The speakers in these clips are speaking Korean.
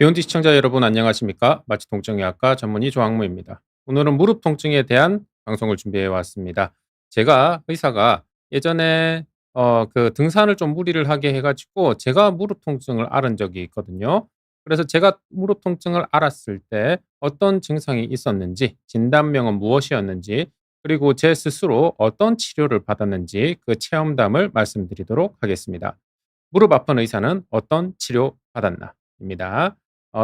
비욘디 시청자 여러분 안녕하십니까? 마취통증의학과 전문의 조항무입니다. 오늘은 무릎 통증에 대한 방송을 준비해 왔습니다. 제가 의사가 예전에 등산을 좀 무리를 하게 해가지고 제가 무릎 통증을 앓은 적이 있거든요. 그래서 제가 무릎 통증을 앓았을 때 어떤 증상이 있었는지, 진단명은 무엇이었는지, 그리고 제 스스로 어떤 치료를 받았는지 그 체험담을 말씀드리도록 하겠습니다. 무릎 아픈 의사는 어떤 치료 받았나? 입니다.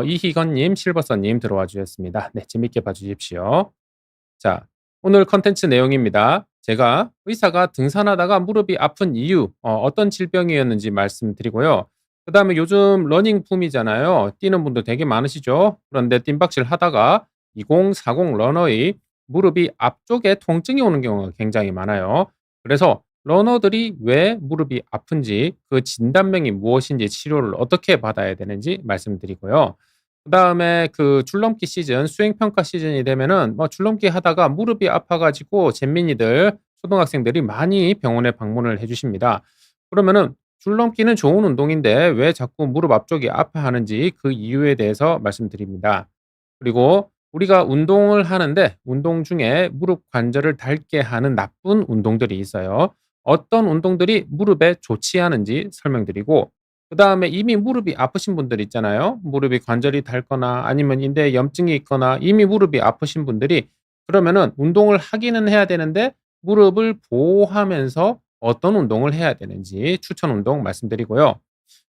이희건님, 실버서님 들어와 주셨습니다. 네, 재밌게 봐주십시오. 자, 오늘 컨텐츠 내용입니다. 제가 의사가 등산하다가 무릎이 아픈 이유, 어떤 질병이었는지 말씀드리고요. 그 다음에 요즘 러닝 붐이잖아요. 뛰는 분들 되게 많으시죠? 그런데 뜀박질 하다가 2040 러너의 무릎이 앞쪽에 통증이 오는 경우가 굉장히 많아요. 그래서 러너들이 왜 무릎이 아픈지, 그 진단명이 무엇인지, 치료를 어떻게 받아야 되는지 말씀드리고요. 그다음에 그 줄넘기 시즌, 수행평가 시즌이 되면은 줄넘기 하다가 무릎이 아파 가지고 잼민이들, 초등학생들이 많이 병원에 방문을 해 주십니다. 그러면은 줄넘기는 좋은 운동인데 왜 자꾸 무릎 앞쪽이 아파하는지 그 이유에 대해서 말씀드립니다. 그리고 우리가 운동을 하는데 운동 중에 무릎 관절을 닳게 하는 나쁜 운동들이 있어요. 어떤 운동들이 무릎에 좋지 않은지 설명드리고, 그다음에 이미 무릎이 아프신 분들 있잖아요. 무릎이 관절이 닳거나 아니면 인대에 염증이 있거나 이미 무릎이 아프신 분들이 그러면은 운동을 하기는 해야 되는데 무릎을 보호하면서 어떤 운동을 해야 되는지 추천 운동 말씀드리고요.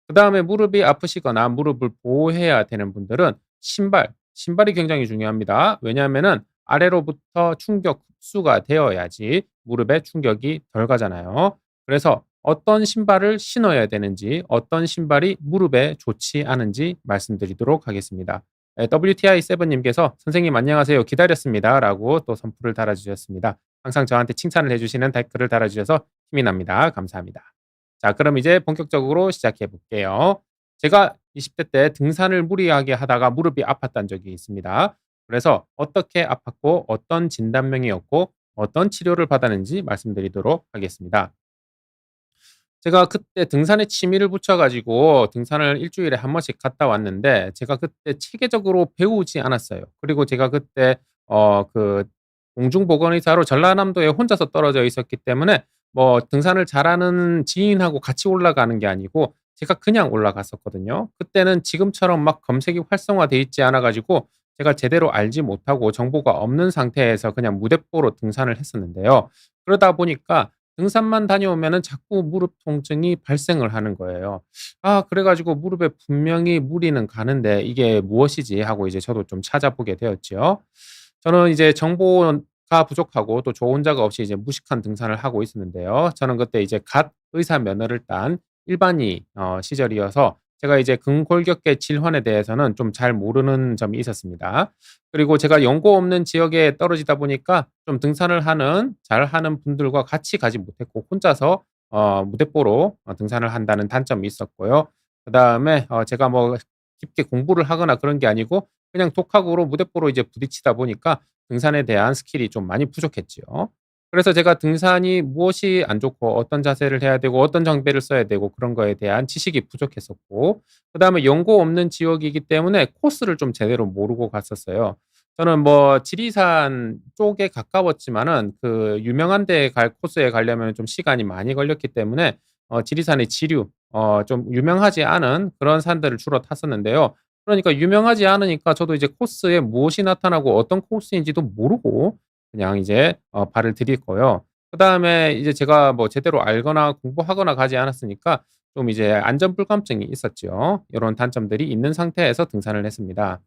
그다음에 무릎이 아프시거나 무릎을 보호해야 되는 분들은 신발이 굉장히 중요합니다. 왜냐하면은 아래로부터 충격 흡수가 되어야지 무릎에 충격이 덜 가잖아요. 그래서 어떤 신발을 신어야 되는지, 어떤 신발이 무릎에 좋지 않은지 말씀드리도록 하겠습니다. WTI7님께서 선생님 안녕하세요. 기다렸습니다. 라고 또 선풀을 달아주셨습니다. 항상 저한테 칭찬을 해주시는 댓글을 달아주셔서 힘이 납니다. 감사합니다. 자, 그럼 이제 본격적으로 시작해 볼게요. 제가 20대 때 등산을 무리하게 하다가 무릎이 아팠던 적이 있습니다. 그래서 어떻게 아팠고 어떤 진단명이었고 어떤 치료를 받았는지 말씀드리도록 하겠습니다. 제가 그때 등산에 취미를 붙여 가지고 등산을 일 주일에 한 번씩 갔다 왔는데 제가 그때 체계적으로 배우지 않았어요. 그리고 제가 그때 그 공중보건의사로 전라남도에 혼자서 떨어져 있었기 때문에 등산을 잘하는 지인하고 같이 올라가는 게 아니고 제가 그냥 올라갔었거든요. 그때는 지금처럼 막 검색이 활성화돼 있지 않아 가지고 제가 제대로 알지 못하고 정보가 없는 상태에서 그냥 무대뽀로 등산을 했었는데요. 그러다 보니까 등산만 다녀오면은 자꾸 무릎 통증이 발생을 하는 거예요. 아, 그래 가지고 무릎에 분명히 무리는 가는데 '이게 무엇이지?' 하고 이제 저도 좀 찾아보게 되었죠. 저는 이제 정보가 부족하고 또 저 혼자가 없이 이제 무식한 등산을 하고 있었는데요. 저는 그때 이제 갓 의사 면허를 딴 일반의 시절이어서 제가 이제 근골격계 질환에 대해서는 좀 잘 모르는 점이 있었습니다. 그리고 제가 연고 없는 지역에 떨어지다 보니까 좀 등산을 하는 잘하는 분들과 같이 가지 못했고 혼자서 무대뽀로 등산을 한다는 단점이 있었고요. 그다음에 제가 깊게 공부를 하거나 그런 게 아니고 그냥 독학으로 무대뽀로 이제 부딪히다 보니까 등산에 대한 스킬이 좀 많이 부족했지요. 그래서 제가 등산이 무엇이 안 좋고 어떤 자세를 해야 되고 어떤 장비를 써야 되고 그런 거에 대한 지식이 부족했었고, 그다음에 연고 없는 지역이기 때문에 코스를 좀 제대로 모르고 갔었어요. 저는 지리산 쪽에 가까웠지만은 그 유명한 데 갈 코스에 가려면 좀 시간이 많이 걸렸기 때문에 지리산의 지류, 좀 유명하지 않은 그런 산들을 주로 탔었는데요. 그러니까 유명하지 않으니까 저도 이제 코스에 무엇이 나타나고 어떤 코스인지도 모르고 그냥 이제 발을 들였고요. 그다음에 이제 제가 제대로 알거나 공부하거나 가지 않았으니까 좀 이제 안전 불감증이 있었죠. 요런 단점들이 있는 상태에서 등산을 했습니다.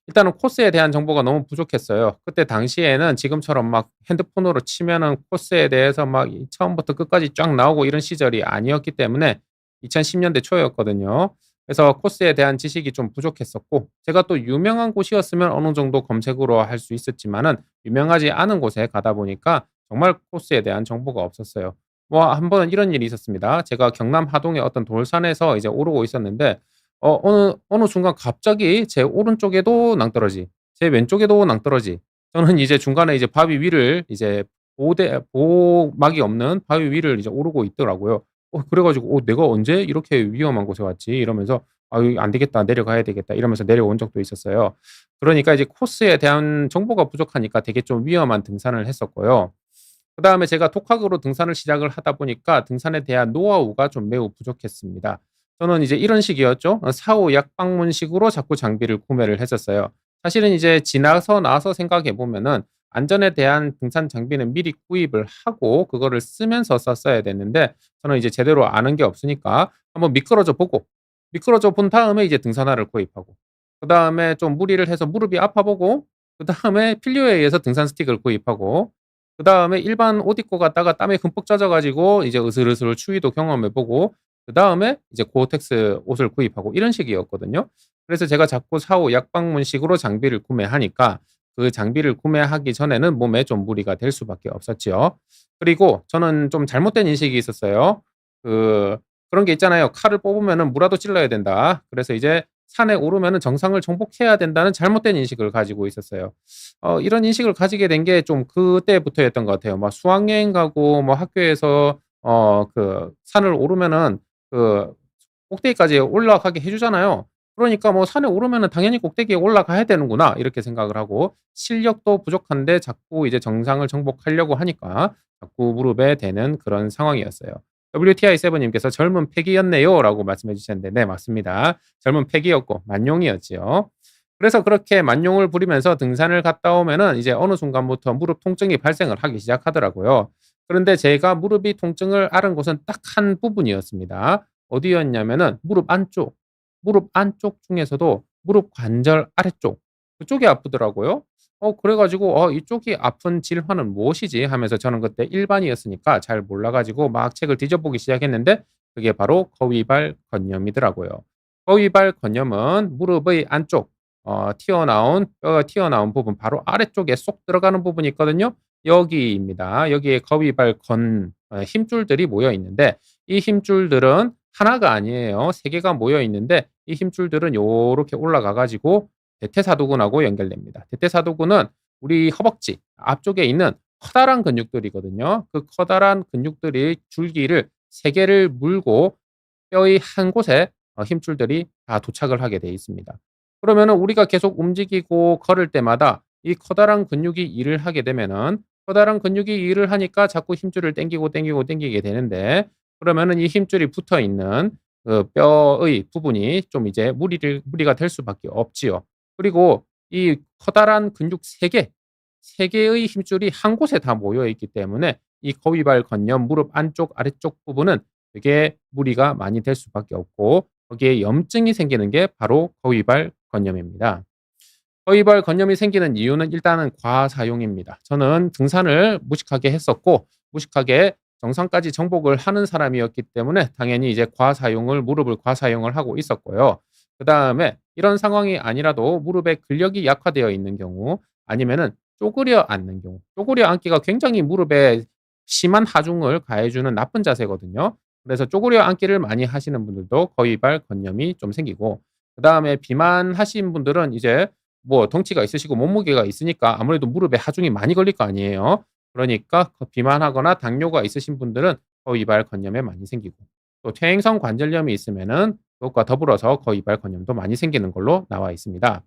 일단은 코스에 대한 정보가 너무 부족했어요. 그때 당시에는 지금처럼 막 핸드폰으로 치면은 코스에 대해서 막 처음부터 끝까지 쫙 나오고 이런 시절이 아니었기 때문에 2010년대 초였거든요. 그래서 코스에 대한 지식이 좀 부족했었고 제가 또 유명한 곳이었으면 어느 정도 검색으로 할 수 있었지만은 유명하지 않은 곳에 가다 보니까 정말 코스에 대한 정보가 없었어요. 한 번은 이런 일이 있었습니다. 제가 경남 하동의 어떤 돌산에서 이제 오르고 있었는데 어느 순간 갑자기 제 오른쪽에도 낭떠러지, 제 왼쪽에도 낭떠러지. 저는 이제 중간에 이제 바위 위를 이제 보호막이 없는 바위 위를 이제 오르고 있더라고요. 그래 가지고 '내가 언제 이렇게 위험한 곳에 왔지?' 이러면서 이거 안 되겠다. 내려가야 되겠다.' 이러면서 내려온 적도 있었어요. 그러니까 이제 코스에 대한 정보가 부족하니까 되게 좀 위험한 등산을 했었고요. 그다음에 제가 독학으로 등산을 시작을 하다 보니까 등산에 대한 노하우가 좀 매우 부족했습니다. 저는 이제 이런 식이었죠. 사후 약방문식으로 자꾸 장비를 구매를 했었어요. 사실은 이제 지나서 나서 생각해 보면은 안전에 대한 등산 장비는 미리 구입을 하고 그거를 쓰면서 썼어야 됐는데 저는 이제 제대로 아는 게 없으니까 한번 미끄러져 보고 미끄러져 본 다음에 이제 등산화를 구입하고 그다음에 좀 무리를 해서 무릎이 아파 보고 그다음에 필요에 의해서 등산 스틱을 구입하고 그다음에 일반 옷 입고 갔다가 땀에 흠뻑 젖어 가지고 이제 으슬으슬 추위도 경험해 보고 그다음에 이제 고어텍스 옷을 구입하고 이런 식이었거든요. 그래서 제가 자꾸 사후 약방문식으로 장비를 구매하니까 그 장비를 구매하기 전에는 몸에 좀 무리가 될 수밖에 없었지요. 그리고 저는 좀 잘못된 인식이 있었어요. 그 그런 게 있잖아요. '칼을 뽑으면은 무라도 찔러야 된다.' 그래서 이제 '산에 오르면은 정상을 정복해야 된다.'는 잘못된 인식을 가지고 있었어요. 이런 인식을 가지게 된 게 좀 그때부터였던 것 같아요. 막 수학여행 가고 뭐 학교에서 그 산을 오르면은 그 꼭대기까지 올라가게 해 주잖아요. 그러니까 뭐 '산에 오르면은 당연히 꼭대기에 올라가야 되는구나.' 이렇게 생각을 하고 실력도 부족한데 자꾸 이제 정상을 정복하려고 하니까 자꾸 무릎에 대는 그런 상황이었어요. WTI7 님께서 "젊은 패기였네요."라고 말씀해 주셨는데 네 맞습니다. 젊은 패기였고 만용이었지요. 그래서 그렇게 만용을 부리면서 등산을 갔다 오면은 이제 어느 순간부터 무릎 통증이 발생을 하기 시작하더라고요. 그런데 제가 무릎이 통증을 앓은 곳은 딱 한 부분이었습니다. 어디였냐면은 무릎 안쪽 중에서도 무릎 관절 아래쪽 그쪽이 아프더라고요. 그래 가지고 '이쪽이 아픈 질환은 무엇이지?' 하면서 저는 그때 일반이었으니까 잘 몰라 가지고 막 책을 뒤져보기 시작했는데 그게 바로 거위발 건염이더라고요. 거위발 건염은 무릎의 안쪽 뼈가 튀어나온 부분 바로 아래쪽에 쏙 들어가는 부분이 있거든요. 여기입니다. 여기에 거위발 힘줄들이 모여 있는데 이 힘줄들은 하나가 아니에요. 3개가 모여 있는데 이 힘줄들은 요렇게 올라가 가지고 대퇴사두근하고 연결됩니다. 대퇴사두근은 우리 허벅지 앞쪽에 있는 커다란 근육들이거든요. 그 커다란 근육들이 줄기를 3개를 물고 뼈의 한 곳에 힘줄들이 다 도착을 하게 돼 있습니다. 그러면은 우리가 계속 움직이고 걸을 때마다 이 커다란 근육이 일을 하게 되면은 커다란 근육이 일을 하니까 자꾸 힘줄을 당기게 되는데 그러면은 이 힘줄이 붙어 있는 그 뼈의 부분이 좀 이제 무리가 될 수밖에 없지요. 그리고 이 커다란 근육 3개의 힘줄이 한 곳에 다 모여 있기 때문에 이 거위발 건염 무릎 안쪽 아래쪽 부분은 되게 무리가 많이 될 수밖에 없고 거기에 염증이 생기는 게 바로 거위발 건염입니다. 거위발 건염이 생기는 이유는 일단은 과사용입니다. 저는 등산을 무식하게 했었고 무식하게 정상까지 정복을 하는 사람이었기 때문에 당연히 이제 무릎을 과사용을 하고 있었고요. 그다음에 이런 상황이 아니라도 무릎에 근력이 약화되어 있는 경우 아니면은 쪼그려 앉는 경우. 쪼그려 앉기가 굉장히 무릎에 심한 하중을 가해 주는 나쁜 자세거든요. 그래서 쪼그려 앉기를 많이 하시는 분들도 거위발 건염이 좀 생기고 그다음에 비만하신 분들은 이제 뭐 덩치가 있으시고 몸무게가 있으니까 아무래도 무릎에 하중이 많이 걸릴 거 아니에요. 그러니까 비만하거나 당뇨가 있으신 분들은 거위발 건염에 많이 생기고 또 퇴행성 관절염이 있으면은 그것과 더불어서 거위발 건염도 많이 생기는 걸로 나와 있습니다.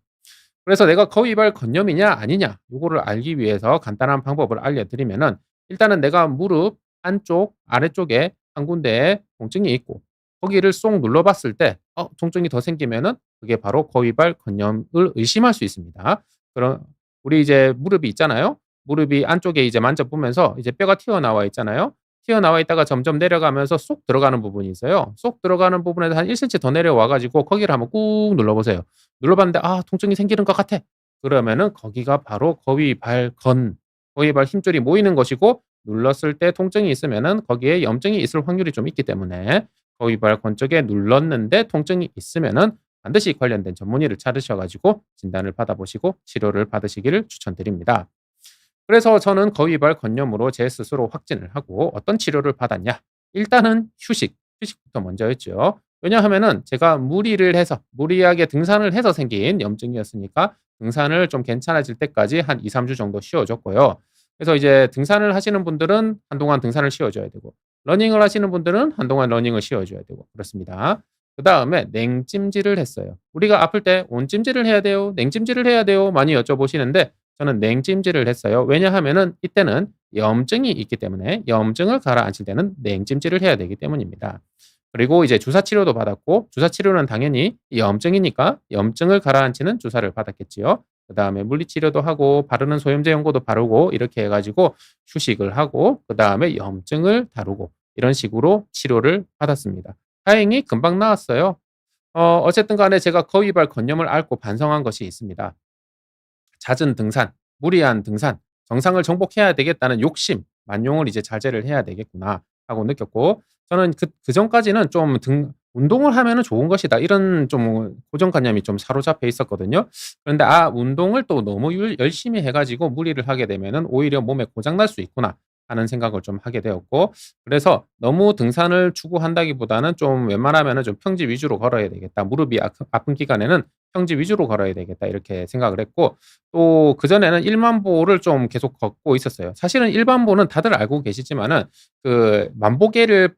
그래서 내가 거위발 건염이냐 아니냐 요거를 알기 위해서 간단한 방법을 알려드리면은 일단은 내가 무릎 안쪽 아래쪽에 한 군데에 통증이 있고 거기를 쏙 눌러봤을 때 통증이 더 생기면은 그게 바로 거위발 건염을 의심할 수 있습니다. 그럼 우리 이제 무릎이 있잖아요. 무릎이 안쪽에 이제 만져보면서 이제 뼈가 튀어나와 있잖아요. 튀어나와 있다가 점점 내려가면서 쏙 들어가는 부분이 있어요. 쏙 들어가는 부분에서 한 1cm 더 내려와 가지고 거기를 한번 꾹 눌러보세요. 눌러봤는데 통증이 생기는 것 같아. 그러면은 거기가 바로 거위발 힘줄이 모이는 것이고 눌렀을 때 통증이 있으면은 거기에 염증이 있을 확률이 좀 있기 때문에 거위발 건 쪽에 눌렀는데 통증이 있으면은 반드시 관련된 전문의를 찾으셔 가지고 진단을 받아보시고 치료를 받으시기를 추천드립니다. 그래서 저는 거위발 건염으로 제 스스로 확진을 하고 어떤 치료를 받았냐? 일단은 휴식부터 먼저였죠. 왜냐하면은 제가 무리하게 등산을 해서 생긴 염증이었으니까 등산을 좀 괜찮아질 때까지 한 2-3주 정도 쉬어 줬고요. 그래서 이제 등산을 하시는 분들은 한동안 등산을 쉬어 줘야 되고 러닝을 하시는 분들은 한동안 러닝을 쉬어 줘야 되고 그렇습니다. 그다음에 냉찜질을 했어요. 우리가 아플 때 온찜질을 해야 돼요? 냉찜질을 해야 돼요? 많이 여쭤보시는데 저는 냉찜질을 했어요. 왜냐하면은 이때는 염증이 있기 때문에 염증을 가라앉힐 때는 냉찜질을 해야 되기 때문입니다. 그리고 이제 주사 치료도 받았고 주사 치료는 당연히 염증이니까 염증을 가라앉히는 주사를 받았겠지요. 그다음에 물리치료도 하고 바르는 소염제 연고도 바르고 이렇게 해 가지고 휴식을 하고 그다음에 염증을 다루고 이런 식으로 치료를 받았습니다. 다행히 금방 나았어요. 어쨌든 간에 제가 거위발 건염을 앓고 반성한 것이 있습니다. 잦은 등산, 무리한 등산, 정상을 정복해야 되겠다는 욕심, 만용을 이제 자제를 해야 되겠구나 하고 느꼈고 저는 그전까지는 좀 운동을 하면은 좋은 것이다. 이런 좀 고정관념이 좀 사로잡혀 있었거든요. 그런데 운동을 또 너무 열심히 해 가지고 무리를 하게 되면은 오히려 몸에 고장 날 수 있구나 하는 생각을 좀 하게 되었고 그래서 너무 등산을 추구한다기보다는 좀 웬만하면은 좀 평지 위주로 걸어야 되겠다. 무릎이 아픈 기간에는 평지 위주로 걸어야 되겠다. 이렇게 생각을 했고 또 그전에는 1만 보를 좀 계속 걷고 있었어요. 사실은 일반 보는 다들 알고 계시지만은 그 만보기를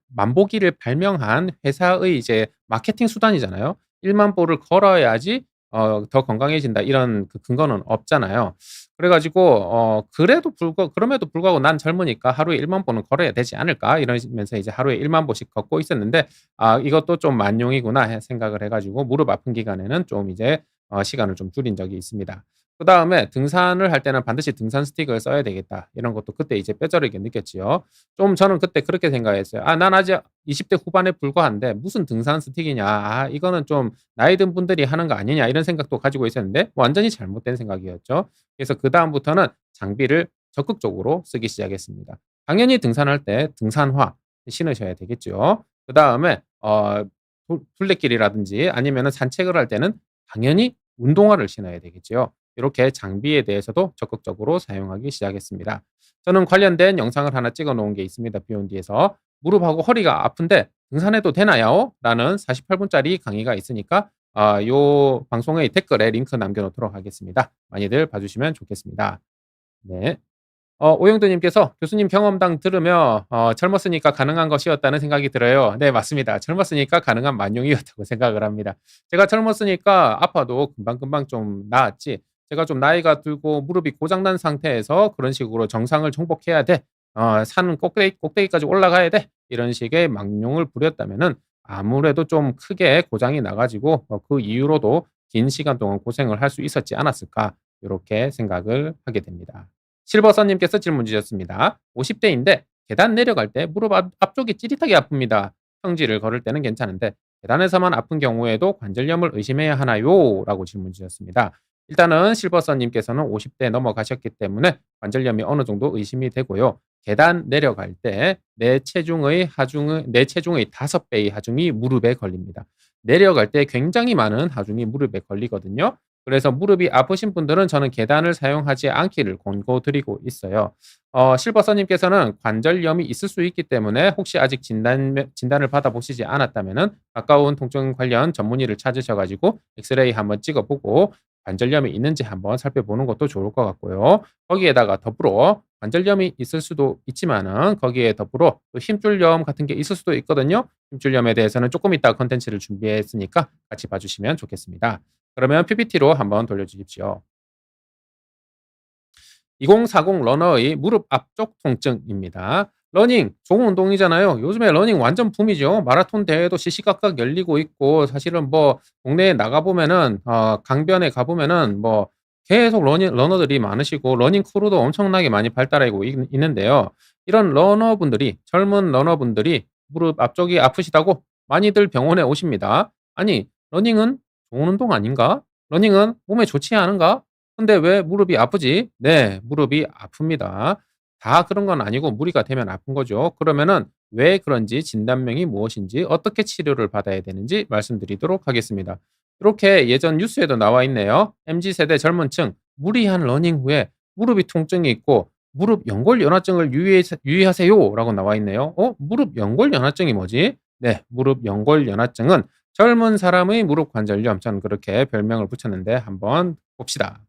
발명한 회사의 이제 마케팅 수단이잖아요. 1만 보를 걸어야지 더 건강해진다 이런 그 근거는 없잖아요. 그래 가지고 그럼에도 불구하고 '난 젊으니까 하루에 1만 보는 걸어야 되지 않을까?' 이러면서 이제 하루에 1만 보씩 걷고 있었는데 '이것도 좀 만용이구나.' 생각을 해 가지고 무릎 아픈 기간에는 좀 이제 시간을 좀 줄인 적이 있습니다. 그다음에 '등산을 할 때는 반드시 등산 스틱을 써야 되겠다.' 이런 것도 그때 이제 뼈저리게 느꼈지요. 좀 저는 그때 그렇게 생각했어요. '난 아직 20대 후반에 불과한데 무슨 등산 스틱이냐. 이거는 좀 나이 든 분들이 하는 거 아니냐.' 이런 생각도 가지고 있었는데 완전히 잘못된 생각이었죠. 그래서 그다음부터는 장비를 적극적으로 쓰기 시작했습니다. 당연히 등산할 때 등산화 신으셔야 되겠죠. 그다음에 둘레길이라든지 아니면은 산책을 할 때는 당연히 운동화를 신어야 되겠지요. 이렇게 장비에 대해서도 적극적으로 사용하기 시작했습니다. 저는 관련된 영상을 하나 찍어 놓은 게 있습니다. 비욘디에서. 무릎하고 허리가 아픈데 등산해도 되나요? 라는 48분짜리 강의가 있으니까 요 방송의 댓글에 링크 남겨 놓도록 하겠습니다. 많이들 봐주시면 좋겠습니다. 네. 오영도 님께서 "교수님 경험담 들으며 젊었으니까 가능한 것이었다는 생각이 들어요." 네 맞습니다. 젊었으니까 가능한 만용이었다고 생각을 합니다. 제가 젊었으니까 아파도 금방금방 좀 나았지 제가 좀 나이가 들고 무릎이 고장 난 상태에서 그런 식으로 '정상을 정복해야 돼. 산 꼭대기까지 올라가야 돼.' 이런 식의 망용을 부렸다면은 아무래도 좀 크게 고장이 나 가지고 그 이후로도 '긴 시간 동안 고생을 할 수 있었지 않았을까.' 요렇게 생각을 하게 됩니다. 실버선님께서 질문 주셨습니다. 50대인데 계단 내려갈 때 무릎 앞쪽이 찌릿하게 아픕니다. 평지를 걸을 때는 괜찮은데 계단에서만 아픈 경우에도 관절염을 의심해야 하나요? 라고 질문 주셨습니다. 일단은 실버선님께서는 50대 넘어가셨기 때문에 관절염이 어느 정도 의심이 되고요. 계단 내려갈 때 내 체중의 5배의 하중이 무릎에 걸립니다. 내려갈 때 굉장히 많은 하중이 무릎에 걸리거든요. 그래서 무릎이 아프신 분들은 저는 계단을 사용하지 않기를 권고드리고 있어요. 실버서님께서는 관절염이 있을 수 있기 때문에 혹시 아직 진단을 받아보시지 않았다면은 가까운 통증 관련 전문의를 찾으셔 가지고 엑스레이 한번 찍어보고 관절염이 있는지 한번 살펴보는 것도 좋을 것 같고요. 거기에다가 더불어 관절염이 있을 수도 있지만은 거기에 더불어 또 힘줄염 같은 게 있을 수도 있거든요. 힘줄염에 대해서는 조금 이따 컨텐츠를 준비했으니까 같이 봐주시면 좋겠습니다. 그러면 PPT로 한번 돌려주십시오. 2040 러너의 무릎 앞쪽 통증입니다. 러닝 좋은 운동이잖아요. 요즘에 러닝 완전 붐이죠. 마라톤 대회도 시시각각 열리고 있고 사실은 뭐 동네에 나가 보면은 강변에 가 보면은 뭐 계속 러너들이 많으시고 러닝 크루도 엄청나게 많이 발달하고 있는데요. 이런 러너분들이 젊은 러너분들이 무릎 앞쪽이 아프시다고 많이들 병원에 오십니다. 아니 러닝은 좋은 운동 아닌가? 러닝은 몸에 좋지 않은가? 근데 왜 무릎이 아프지? 네, 무릎이 아픕니다. 다 그런 건 아니고 무리가 되면 아픈 거죠. 그러면은 왜 그런지 진단명이 무엇인지 어떻게 치료를 받아야 되는지 말씀드리도록 하겠습니다. 이렇게 예전 뉴스에도 나와 있네요. MZ세대 젊은 층 무리한 러닝 후에 무릎이 통증이 있고 무릎 연골연화증을 유의하세요라고 나와 있네요. 무릎 연골연화증이 뭐지? 네, 무릎 연골연화증은 젊은 사람의 무릎 관절염 저는 그렇게 별명을 붙였는데 한번 봅시다.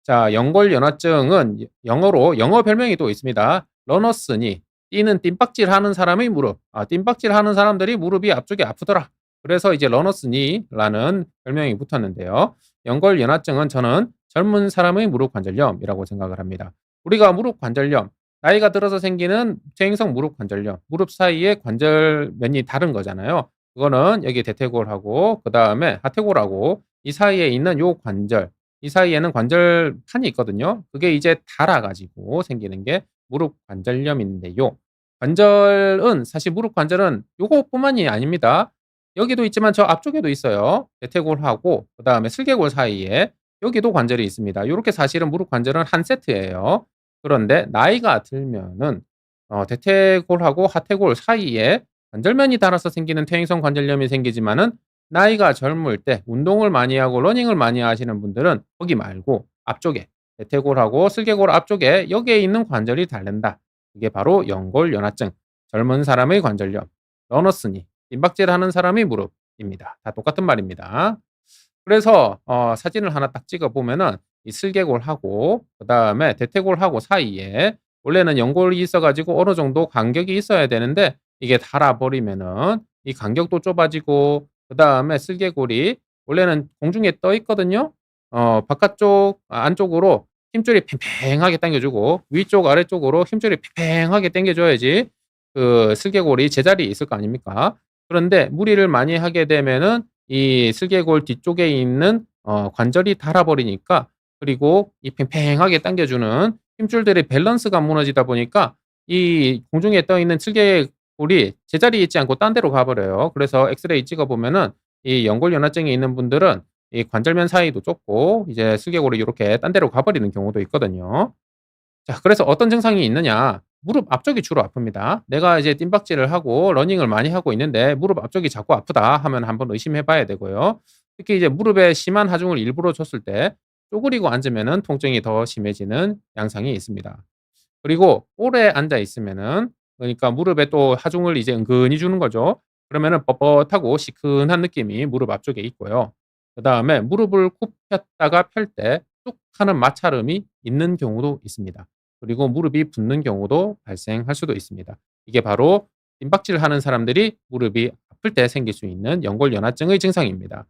자, 연골연화증은 영어로 영어 별명이 또 있습니다. 러너스니 뛰는 뜀박질하는 사람의 무릎. 뜀박질하는 사람들이 무릎이 앞쪽이 아프더라. 그래서 이제 러너스 니라는 별명이 붙었는데요. 연골연화증은 저는 젊은 사람의 무릎 관절염이라고 생각을 합니다. 우리가 무릎 관절염, 나이가 들어서 생기는 퇴행성 무릎 관절염, 무릎 사이의 관절면이 다른 거잖아요. 그거는 여기 대퇴골하고 그다음에 하퇴골하고 이 사이에 있는 요 관절, 이 사이에는 관절판이 있거든요. 그게 이제 닳아 가지고 생기는 게 무릎 관절염인데요. 관절은 사실 무릎 관절은 요거뿐만이 아닙니다. 여기도 있지만 저 앞쪽에도 있어요. 대퇴골하고 그다음에 슬개골 사이에 여기도 관절이 있습니다. 요렇게 사실은 무릎 관절은 한 세트예요. 그런데 나이가 들면은 대퇴골하고 하퇴골 사이에 관절면이 닳아서 생기는 퇴행성 관절염이 생기지만은 나이가 젊을 때 운동을 많이 하고 러닝을 많이 하시는 분들은 거기 말고 앞쪽에 대퇴골하고 슬개골 앞쪽에 여기에 있는 관절이 닳는다. 이게 바로 연골연화증, 젊은 사람의 관절염, 러너스니, 빈박질하는 사람의 무릎입니다. 다 똑같은 말입니다. 그래서 사진을 하나 딱 찍어 보면은 이 슬개골하고 그다음에 대퇴골하고 사이에 원래는 연골이 있어 가지고 어느 정도 간격이 있어야 되는데 이게 닳아 버리면은 이 간격도 좁아지고 그다음에 슬개골이 원래는 공중에 떠 있거든요. 바깥쪽 안쪽으로 힘줄이 팽팽하게 당겨 주고 위쪽 아래쪽으로 힘줄이 팽팽하게 당겨 줘야지 그 슬개골이 제자리에 있을 거 아닙니까? 그런데 무리를 많이 하게 되면은 이 슬개골 뒤쪽에 있는 관절이 닳아 버리니까 그리고 이 팽팽하게 당겨 주는 힘줄들의 밸런스가 무너지다 보니까 이 공중에 떠 있는 슬개골이 제자리에 있지 않고 딴 데로 가 버려요. 그래서 엑스레이 찍어 보면은 이 연골연화증이 있는 분들은 이 관절면 사이도 좁고 이제 슬개골이 요렇게 딴 데로 가 버리는 경우도 있거든요. 자, 그래서 어떤 증상이 있느냐? 무릎 앞쪽이 주로 아픕니다. 내가 이제 뜀박질을 하고 러닝을 많이 하고 있는데 무릎 앞쪽이 자꾸 아프다 하면 한번 의심해 봐야 되고요. 특히 이제 무릎에 심한 하중을 일부러 줬을 때 쪼그리고 앉으면은 통증이 더 심해지는 양상이 있습니다. 그리고 오래 앉아 있으면은 그러니까 무릎에 또 하중을 이제 은근히 주는 거죠. 그러면은 뻣뻣하고 시큰한 느낌이 무릎 앞쪽에 있고요. 그다음에 무릎을 굽혔다가 펼 때 뚝 하는 마찰음이 있는 경우도 있습니다. 그리고 무릎이 붓는 경우도 발생할 수도 있습니다. 이게 바로 빈박질하는 사람들이 무릎이 아플 때 생길 수 있는 연골연화증의 증상입니다.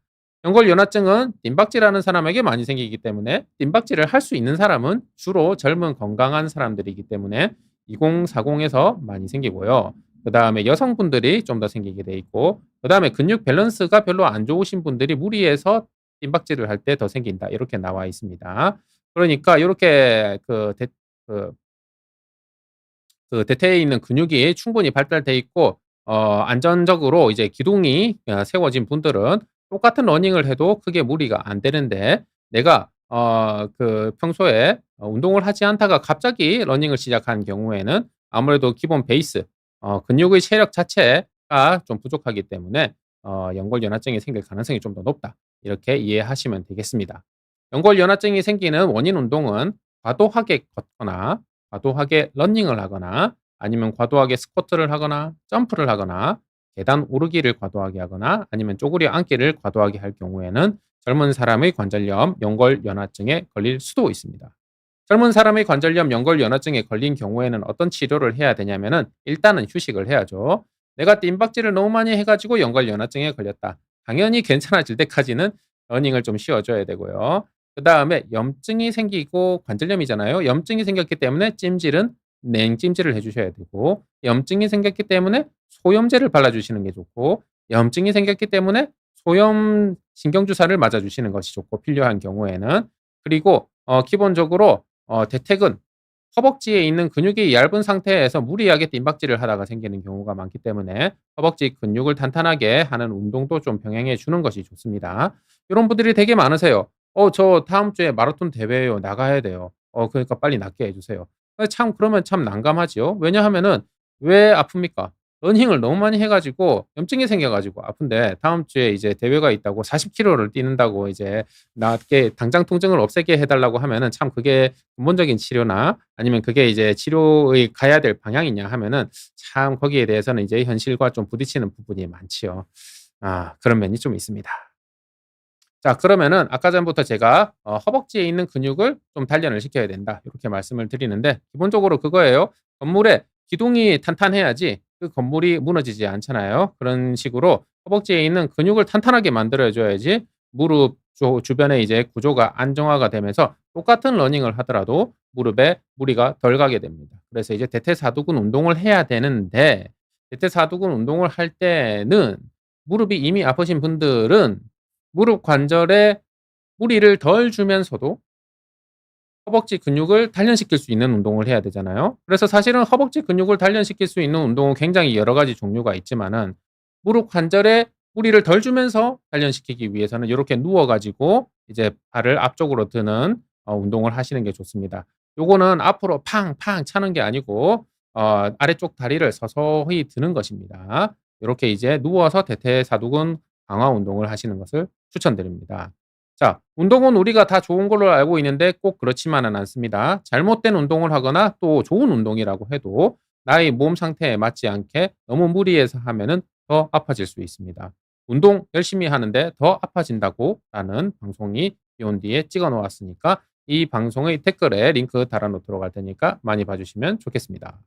연골연화증은 빈박질하는 사람에게 많이 생기기 때문에 빈박질을 할 수 있는 사람은 주로 젊은 건강한 사람들이기 때문에 2040에서 많이 생기고요. 그다음에 여성분들이 좀 더 생기게 돼 있고 그다음에 근육 밸런스가 별로 안 좋으신 분들이 무리해서 빈박질을 할 때 더 생긴다. 이렇게 나와 있습니다. 그러니까 요렇게 그 대퇴에 있는 근육이 충분히 발달돼 있고 안전적으로 이제 기둥이 세워진 분들은 똑같은 러닝을 해도 크게 무리가 안 되는데 내가 평소에 운동을 하지 않다가 갑자기 러닝을 시작한 경우에는 아무래도 기본 베이스 근육의 체력 자체가 좀 부족하기 때문에 연골연화증이 생길 가능성이 좀 더 높다. 이렇게 이해하시면 되겠습니다. 연골연화증이 생기는 원인 운동은 과도하게 걷거나 과도하게 러닝을 하거나 아니면 과도하게 스쿼트를 하거나 점프를 하거나 계단 오르기를 과도하게 하거나 아니면 쪼그려 앉기를 과도하게 할 경우에는 젊은 사람의 관절염, 연골연화증에 걸릴 수도 있습니다. 젊은 사람의 관절염, 연골연화증에 걸린 경우에는 어떤 치료를 해야 되냐면은 일단은 휴식을 해야죠. 내가 뜀박질을 너무 많이 해 가지고 연골연화증에 걸렸다. 당연히 괜찮아질 때까지는 러닝을 좀 쉬어 줘야 되고요. 그다음에 염증이 생기고 관절염이잖아요. 염증이 생겼기 때문에 찜질은 냉찜질을 해 주셔야 되고 염증이 생겼기 때문에 소염제를 발라 주시는 게 좋고 염증이 생겼기 때문에 소염 신경 주사를 맞아 주시는 것이 좋고 필요한 경우에는 그리고 기본적으로 대퇴근 허벅지에 있는 근육이 얇은 상태에서 무리하게 뜀박질을 하다가 생기는 경우가 많기 때문에 허벅지 근육을 탄탄하게 하는 운동도 좀 병행해 주는 것이 좋습니다. 이런 분들이 되게 많으세요. 저 다음 주에 마라톤 대회예요. 나가야 돼요. 그러니까 빨리 낫게 해 주세요. 참 그러면 참 난감하지요. 왜냐하면은 왜 아픕니까? 러닝을 너무 많이 해 가지고 염증이 생겨 가지고 아픈데 다음 주에 이제 대회가 있다고 40km를 뛰는다고 이제 낫게 당장 통증을 없애게 해 달라고 하면은 참 그게 근본적인 치료나 아니면 그게 이제 치료의 가야 될 방향이냐 하면은 참 거기에 대해서는 이제 현실과 좀 부딪히는 부분이 많지요. 그런 면이 좀 있습니다. 자, 그러면은 아까 전부터 제가 허벅지에 있는 근육을 좀 단련을 시켜야 된다. 이렇게 말씀을 드리는데 기본적으로 그거예요. 건물의 기둥이 탄탄해야지 그 건물이 무너지지 않잖아요. 그런 식으로 허벅지에 있는 근육을 탄탄하게 만들어 줘야지 무릎 주변에 이제 구조가 안정화가 되면서 똑같은 러닝을 하더라도 무릎에 무리가 덜 가게 됩니다. 그래서 이제 대퇴사두근 운동을 해야 되는데 대퇴사두근 운동을 할 때는 무릎이 이미 아프신 분들은 무릎 관절에 무리를 덜 주면서도 허벅지 근육을 단련시킬 수 있는 운동을 해야 되잖아요. 그래서 사실은 허벅지 근육을 단련시킬 수 있는 운동은 굉장히 여러 가지 종류가 있지만은 무릎 관절에 무리를 덜 주면서 단련시키기 위해서는 요렇게 누워 가지고 이제 발을 앞쪽으로 드는 운동을 하시는 게 좋습니다. 요거는 앞으로 팡팡 차는 게 아니고 아래쪽 다리를 서서히 드는 것입니다. 요렇게 이제 누워서 대퇴사두근 강화 운동을 하시는 것을 추천드립니다. 자, 운동은 우리가 다 좋은 걸로 알고 있는데 꼭 그렇지만은 않습니다. 잘못된 운동을 하거나 또 좋은 운동이라고 해도 나의 몸 상태에 맞지 않게 너무 무리해서 하면은 더 아파질 수 있습니다. 운동 열심히 하는데 더 아파진다고 라는 방송이 비온 뒤에 찍어 놓았으니까 이 방송의 댓글에 링크 달아 놓도록 할 테니까 많이 봐주시면 좋겠습니다.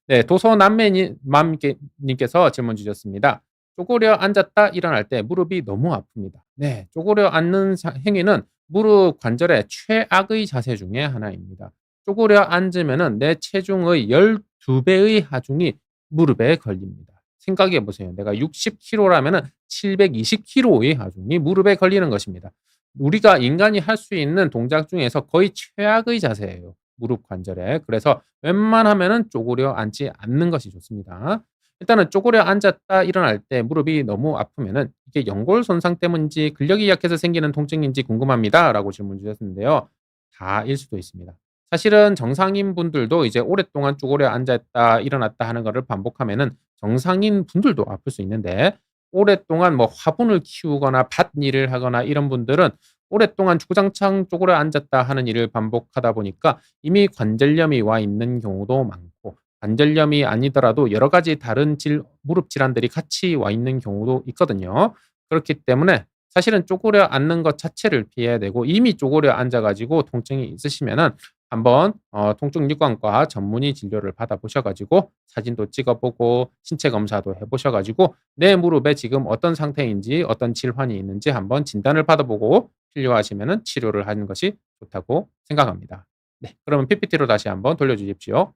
네, 도서남매님께서 질문 주셨습니다. 쪼그려 앉았다 일어날 때 무릎이 너무 아픕니다. 네, 쪼그려 앉는 행위는 무릎 관절의 최악의 자세 중에 하나입니다. 쪼그려 앉으면은 내 체중의 12배의 하중이 무릎에 걸립니다. 생각해 보세요. 내가 60kg라면은 720kg의 하중이 무릎에 걸리는 것입니다. 우리가 인간이 할 수 있는 동작 중에서 거의 최악의 자세예요. 무릎 관절에. 그래서 웬만하면은 쪼그려 앉지 않는 것이 좋습니다. 일단은 쪼그려 앉았다 일어날 때 무릎이 너무 아프면은 이게 연골 손상 때문인지 근력이 약해서 생기는 통증인지 궁금합니다라고 질문 주셨는데요. 다일 수도 있습니다. 사실은 정상인 분들도 이제 오랫동안 쪼그려 앉았다 일어났다 하는 거를 반복하면은 정상인 분들도 아플 수 있는데 오랫동안 뭐 화분을 키우거나 밭일을 하거나 이런 분들은 오랫동안 주구장창 쪼그려 앉았다 하는 일을 반복하다 보니까 이미 관절염이 와 있는 경우도 많고 관절염이 아니더라도 여러 가지 다른 무릎 질환들이 같이 와 있는 경우도 있거든요. 그렇기 때문에 사실은 쪼그려 앉는 것 자체를 피해야 되고 이미 쪼그려 앉아 가지고 통증이 있으시면은 한번 통증육안과 전문의 진료를 받아 보셔 가지고 사진도 찍어 보고 신체 검사도 해 보셔 가지고 내 무릎에 지금 어떤 상태인지 어떤 질환이 있는지 한번 진단을 받아 보고 필요하시면은 치료를 하는 것이 좋다고 생각합니다. 네. 그러면 PPT로 다시 한번 돌려 주십시오.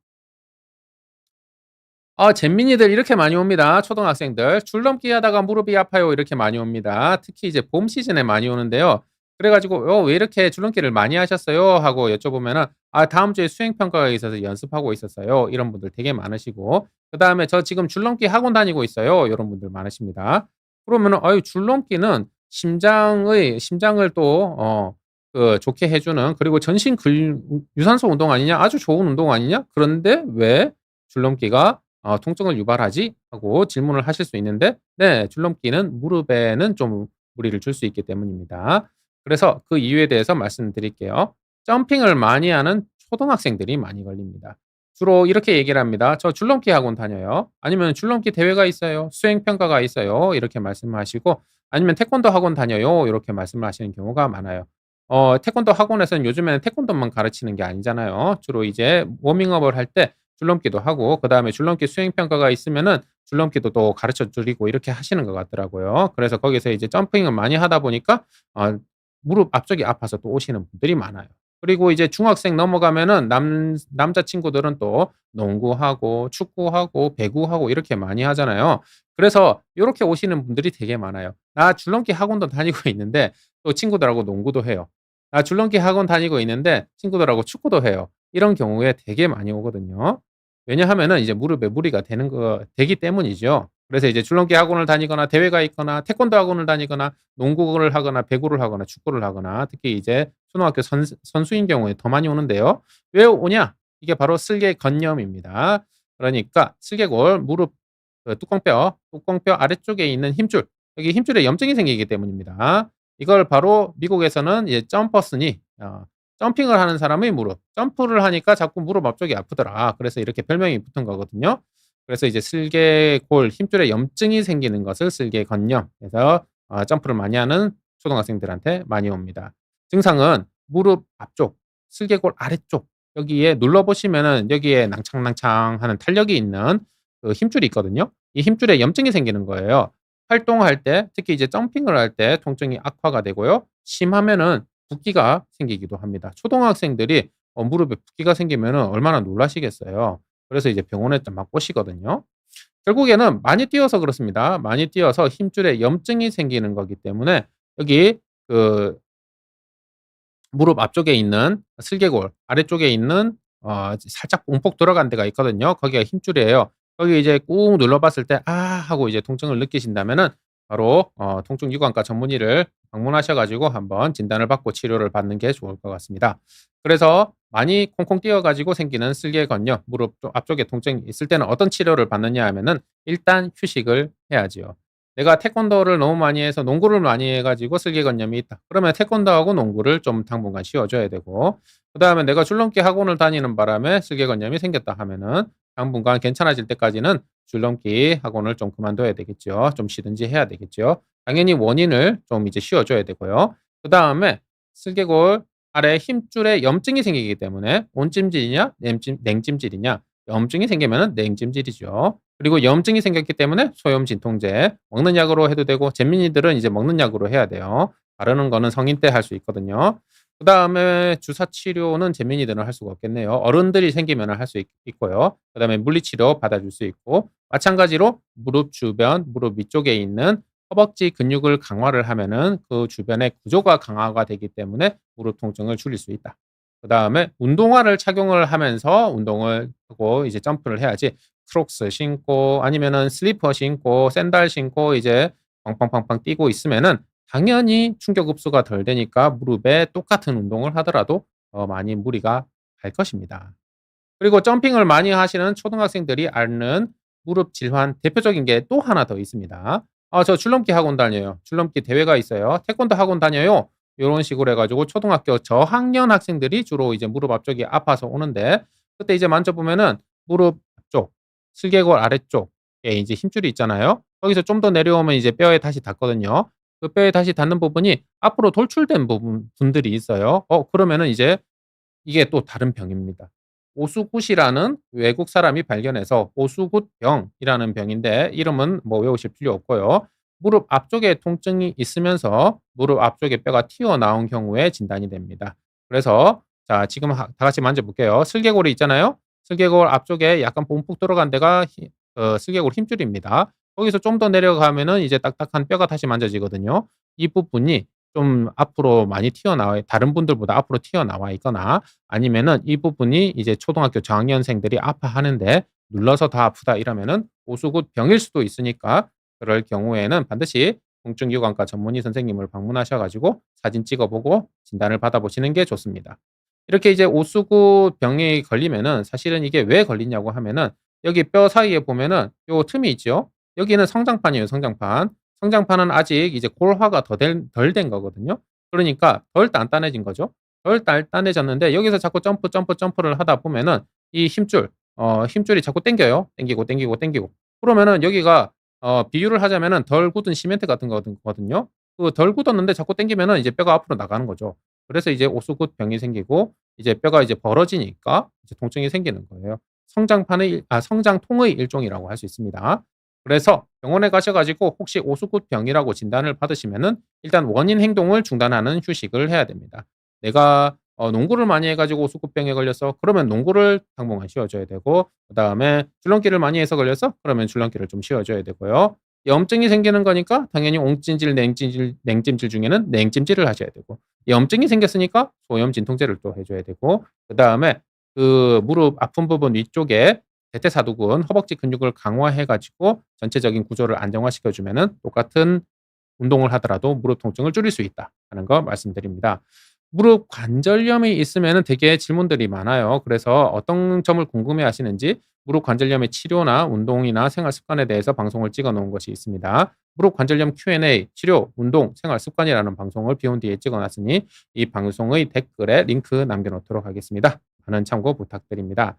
잼민이들 이렇게 많이 옵니다. 초등학생들. "줄넘기 하다가 무릎이 아파요." 이렇게 많이 옵니다. 특히 이제 봄 시즌에 많이 오는데요. 그래 가지고 왜 이렇게 줄넘기를 많이 하셨어요?" 하고 여쭤보면은 "아 다음 주에 수행 평가가 있어서 연습하고 있었어요." 이런 분들 되게 많으시고 그다음에 "저 지금 줄넘기 학원 다니고 있어요." 요런 분들 많으십니다. 그러면은 "아유 줄넘기는 심장을 또 좋게 해 주는 그리고 전신 유산소 운동 아니냐? 아주 좋은 운동 아니냐? 그런데 왜 줄넘기가 통증을 유발하지?" 하고 질문을 하실 수 있는데 네 줄넘기는 무릎에는 좀 무리를 줄 수 있기 때문입니다. 그래서 그 이유에 대해서 말씀드릴게요. 점핑을 많이 하는 초등학생들이 많이 걸립니다. 주로 이렇게 얘기를 합니다. "저 줄넘기 학원 다녀요." 아니면 "줄넘기 대회가 있어요. 수행 평가가 있어요." 이렇게 말씀하시고 아니면 "태권도 학원 다녀요." 이렇게 말씀을 하시는 경우가 많아요. 태권도 학원에서는 요즘에는 태권도만 가르치는 게 아니잖아요. 주로 이제 워밍업을 할 때 줄넘기도 하고 그다음에 줄넘기 수행 평가가 있으면은 줄넘기도 또 가르쳐 드리고 이렇게 하시는 것 같더라고요. 그래서 거기서 이제 점핑을 많이 하다 보니까 무릎 앞쪽이 아파서 또 오시는 분들이 많아요. 그리고 이제 중학생 넘어가면은 남자 친구들은 또 농구하고 축구하고 배구하고 이렇게 많이 하잖아요. 그래서 요렇게 오시는 분들이 되게 많아요. "나 줄넘기 학원도 다니고 있는데 또 친구들하고 농구도 해요. 나 줄넘기 학원 다니고 있는데 친구들하고 축구도 해요." 이런 경우에 되게 많이 오거든요. 왜냐하면은 이제 무릎에 무리가 되기 때문이죠. 그래서 이제 줄넘기 학원을 다니거나 대회가 있거나 태권도 학원을 다니거나 농구를 하거나 배구를 하거나 축구를 하거나 특히 이제 초등학교 선수인 경우에 더 많이 오는데요. 왜 오냐? 이게 바로 슬개건염입니다. 그러니까 슬개골 무릎 뚜껑뼈 아래쪽에 있는 힘줄 여기 힘줄에 염증이 생기기 때문입니다. 이걸 바로 미국에서는 이제 점퍼스니 점핑을 하는 사람의 무릎, 점프를 하니까 자꾸 무릎 앞쪽이 아프더라. 그래서 이렇게 별명이 붙은 거거든요. 그래서 이제 슬개골 힘줄에 염증이 생기는 것을 슬개건염 그래서 점프를 많이 하는 초등학생들한테 많이 옵니다. 증상은 무릎 앞쪽, 슬개골 아래쪽 여기에 눌러 보시면은 여기에 낭창낭창하는 탄력이 있는 그 힘줄이 있거든요. 이 힘줄에 염증이 생기는 거예요. 활동할 때 특히 이제 점핑을 할 때 통증이 악화가 되고요. 심하면은 붓기가 생기기도 합니다. 초등학생들이 무릎에 붓기가 생기면은 얼마나 놀라시겠어요. 그래서 이제 병원에 좀 막 오시거든요. 결국에는 많이 뛰어서 그렇습니다. 많이 뛰어서 힘줄에 염증이 생기는 거기 때문에 여기 그 무릎 앞쪽에 있는 슬개골 아래쪽에 있는 살짝 움푹 들어간 데가 있거든요. 거기가 힘줄이에요. 거기 이제 꾹 눌러 봤을 때 '아.' 하고 이제 통증을 느끼신다면은 바로 통증 유관과 전문의를 방문하셔 가지고 한번 진단을 받고 치료를 받는 게 좋을 것 같습니다. 그래서 많이 콩콩 뛰어 가지고 생기는 슬개건요. 무릎 쪽 앞쪽에 통증이 있을 때는 어떤 치료를 받느냐 하면은 일단 휴식을 해야지요. 내가 태권도를 너무 많이 해서 농구를 많이 해 가지고 슬개건염이 있다. 그러면 태권도하고 농구를 좀 당분간 쉬어 줘야 되고, 그다음에 내가 줄넘기 학원을 다니는 바람에 슬개건염이 생겼다 하면은 당분간 괜찮아질 때까지는 줄넘기 학원을 좀 그만둬야 되겠죠. 좀 쉬든지 해야 되겠죠. 당연히 원인을 좀 이제 쉬어 줘야 되고요. 그다음에 슬개골 아래 힘줄에 염증이 생기기 때문에 온찜질이냐 냉찜질이냐, 염증이 생기면은 냉찜질이죠. 그리고 염증이 생겼기 때문에 소염 진통제 먹는 약으로 해도 되고, 잼민이들은 이제 먹는 약으로 해야 돼요. 바르는 거는 성인 때 할 수 있거든요. 그다음에 주사 치료는 잼민이들은 할 수가 없겠네요. 어른들이 생기면은 할 수 있고요. 그다음에 물리치료 받아줄 수 있고, 마찬가지로 무릎 주변, 무릎 위쪽에 있는 허벅지 근육을 강화를 하면은 그 주변의 구조가 강화가 되기 때문에 무릎 통증을 줄일 수 있다. 그다음에 운동화를 착용을 하면서 운동을 하고 이제 점프를 해야지, 크록스 신고 아니면은 슬리퍼 신고 샌들 신고 이제 팡팡팡팡 뛰고 있으면은 당연히 충격 흡수가 덜 되니까 무릎에 똑같은 운동을 하더라도 더 많이 무리가 갈 것입니다. 그리고 점핑을 많이 하시는 초등학생들이 앓는 무릎 질환 대표적인 게 또 하나 더 있습니다. "아 저 줄넘기 학원 다녀요. 줄넘기 대회가 있어요. 태권도 학원 다녀요." 요런 식으로 해 가지고 초등학교 저학년 학생들이 주로 이제 무릎 앞쪽이 아파서 오는데, 그때 이제 만져보면은 무릎 앞쪽, 슬개골 아래쪽에 이제 힘줄이 있잖아요. 거기서 좀 더 내려오면 이제 뼈에 다시 닿거든요. 그 뼈에 다시 닿는 부분이 앞으로 돌출된 분들이 있어요. 그러면은 이제 이게 또 다른 병입니다. 오수굿이라는 외국 사람이 발견해서 오수굿병이라는 병인데, 이름은 뭐 외우실 필요 없고요. 무릎 앞쪽에 통증이 있으면서 무릎 앞쪽에 뼈가 튀어나온 경우에 진단이 됩니다. 그래서 자 지금 다 같이 만져볼게요. 슬개골이 있잖아요. 슬개골 앞쪽에 약간 움푹 들어간 데가 슬개골 힘줄입니다. 거기서 좀 더 내려가면은 이제 딱딱한 뼈가 다시 만져지거든요. 이 부분이 좀 앞으로 많이 튀어나와, 다른 분들보다 앞으로 튀어나와 있거나, 아니면은 이 부분이 이제 초등학교 저학년생들이 아파하는데 눌러서 더 아프다 이러면은 오수굿병일 수도 있으니까, 그럴 경우에는 반드시 통증유관과 전문의 선생님을 방문하셔 가지고 사진 찍어 보고 진단을 받아 보시는 게 좋습니다. 이렇게 이제 오수굿병에 걸리면은 사실은 이게 왜 걸리냐고 하면은, 여기 뼈 사이에 보면은 요 틈이 있죠. 여기는 성장판이에요, 성장판. 성장판은 아직 이제 골화가 덜 된 거거든요. 그러니까 덜 단단해진 거죠. 덜 단단해졌는데 여기서 자꾸 점프를 하다 보면은 이 힘줄이 자꾸 당겨요. 당기고. 그러면은 여기가 비유를 하자면은 덜 굳은 시멘트 같은 거거든요. 그 덜 굳었는데 자꾸 당기면은 이제 뼈가 앞으로 나가는 거죠. 그래서 이제 오수굿병이 생기고 이제 뼈가 이제 벌어지니까 이제 통증이 생기는 거예요. 성장통의 일종이라고 할 수 있습니다. 그래서 병원에 가셔 가지고 혹시 오수굿병이라고 진단을 받으시면은 일단 원인 행동을 중단하는 휴식을 해야 됩니다. 내가 농구를 많이 해 가지고 오수굿병에 걸렸어. 그러면 농구를 당분간 쉬어 줘야 되고, 그다음에 줄넘기를 많이 해서 걸렸어. 그러면 줄넘기를 좀 쉬어 줘야 되고요. 염증이 생기는 거니까 당연히 온찜질, 냉찜질 중에는 냉찜질을 하셔야 되고, 염증이 생겼으니까 소염 진통제를 또 해 줘야 되고, 그다음에 그 무릎 아픈 부분 위쪽에 대퇴사두근, 허벅지 근육을 강화해 가지고 전체적인 구조를 안정화시켜 주면은 똑같은 운동을 하더라도 무릎 통증을 줄일 수 있다 하는 거 말씀드립니다. 무릎 관절염이 있으면은 되게 질문들이 많아요. 그래서 어떤 점을 궁금해 하시는지 무릎 관절염의 치료나 운동이나 생활 습관에 대해서 방송을 찍어 놓은 것이 있습니다. 무릎 관절염 Q&A 치료, 운동, 생활 습관이라는 방송을 비온 뒤에 찍어 놨으니 이 방송의 댓글에 링크 남겨 놓도록 하겠습니다. 많은 참고 부탁드립니다.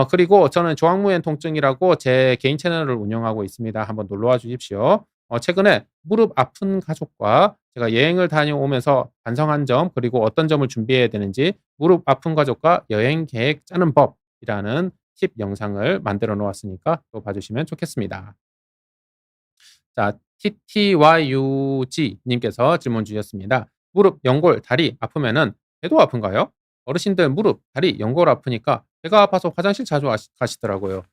그리고 저는 조항무엔 통증이라고 제 개인 채널을 운영하고 있습니다. 한번 놀러 와 주십시오. 최근에 무릎 아픈 가족과 제가 여행을 다녀오면서 반성한 점, 그리고 어떤 점을 준비해야 되는지 무릎 아픈 가족과 여행 계획 짜는 법이라는 팁 영상을 만들어 놓았으니까 또 봐 주시면 좋겠습니다. 자 TTYUG 님께서 질문 주셨습니다. 무릎, 연골, 다리 아프면은 배도 아픈가요? 어르신들 무릎, 다리, 연골 아프니까 배가 아파서 화장실 자주 가시더라고요.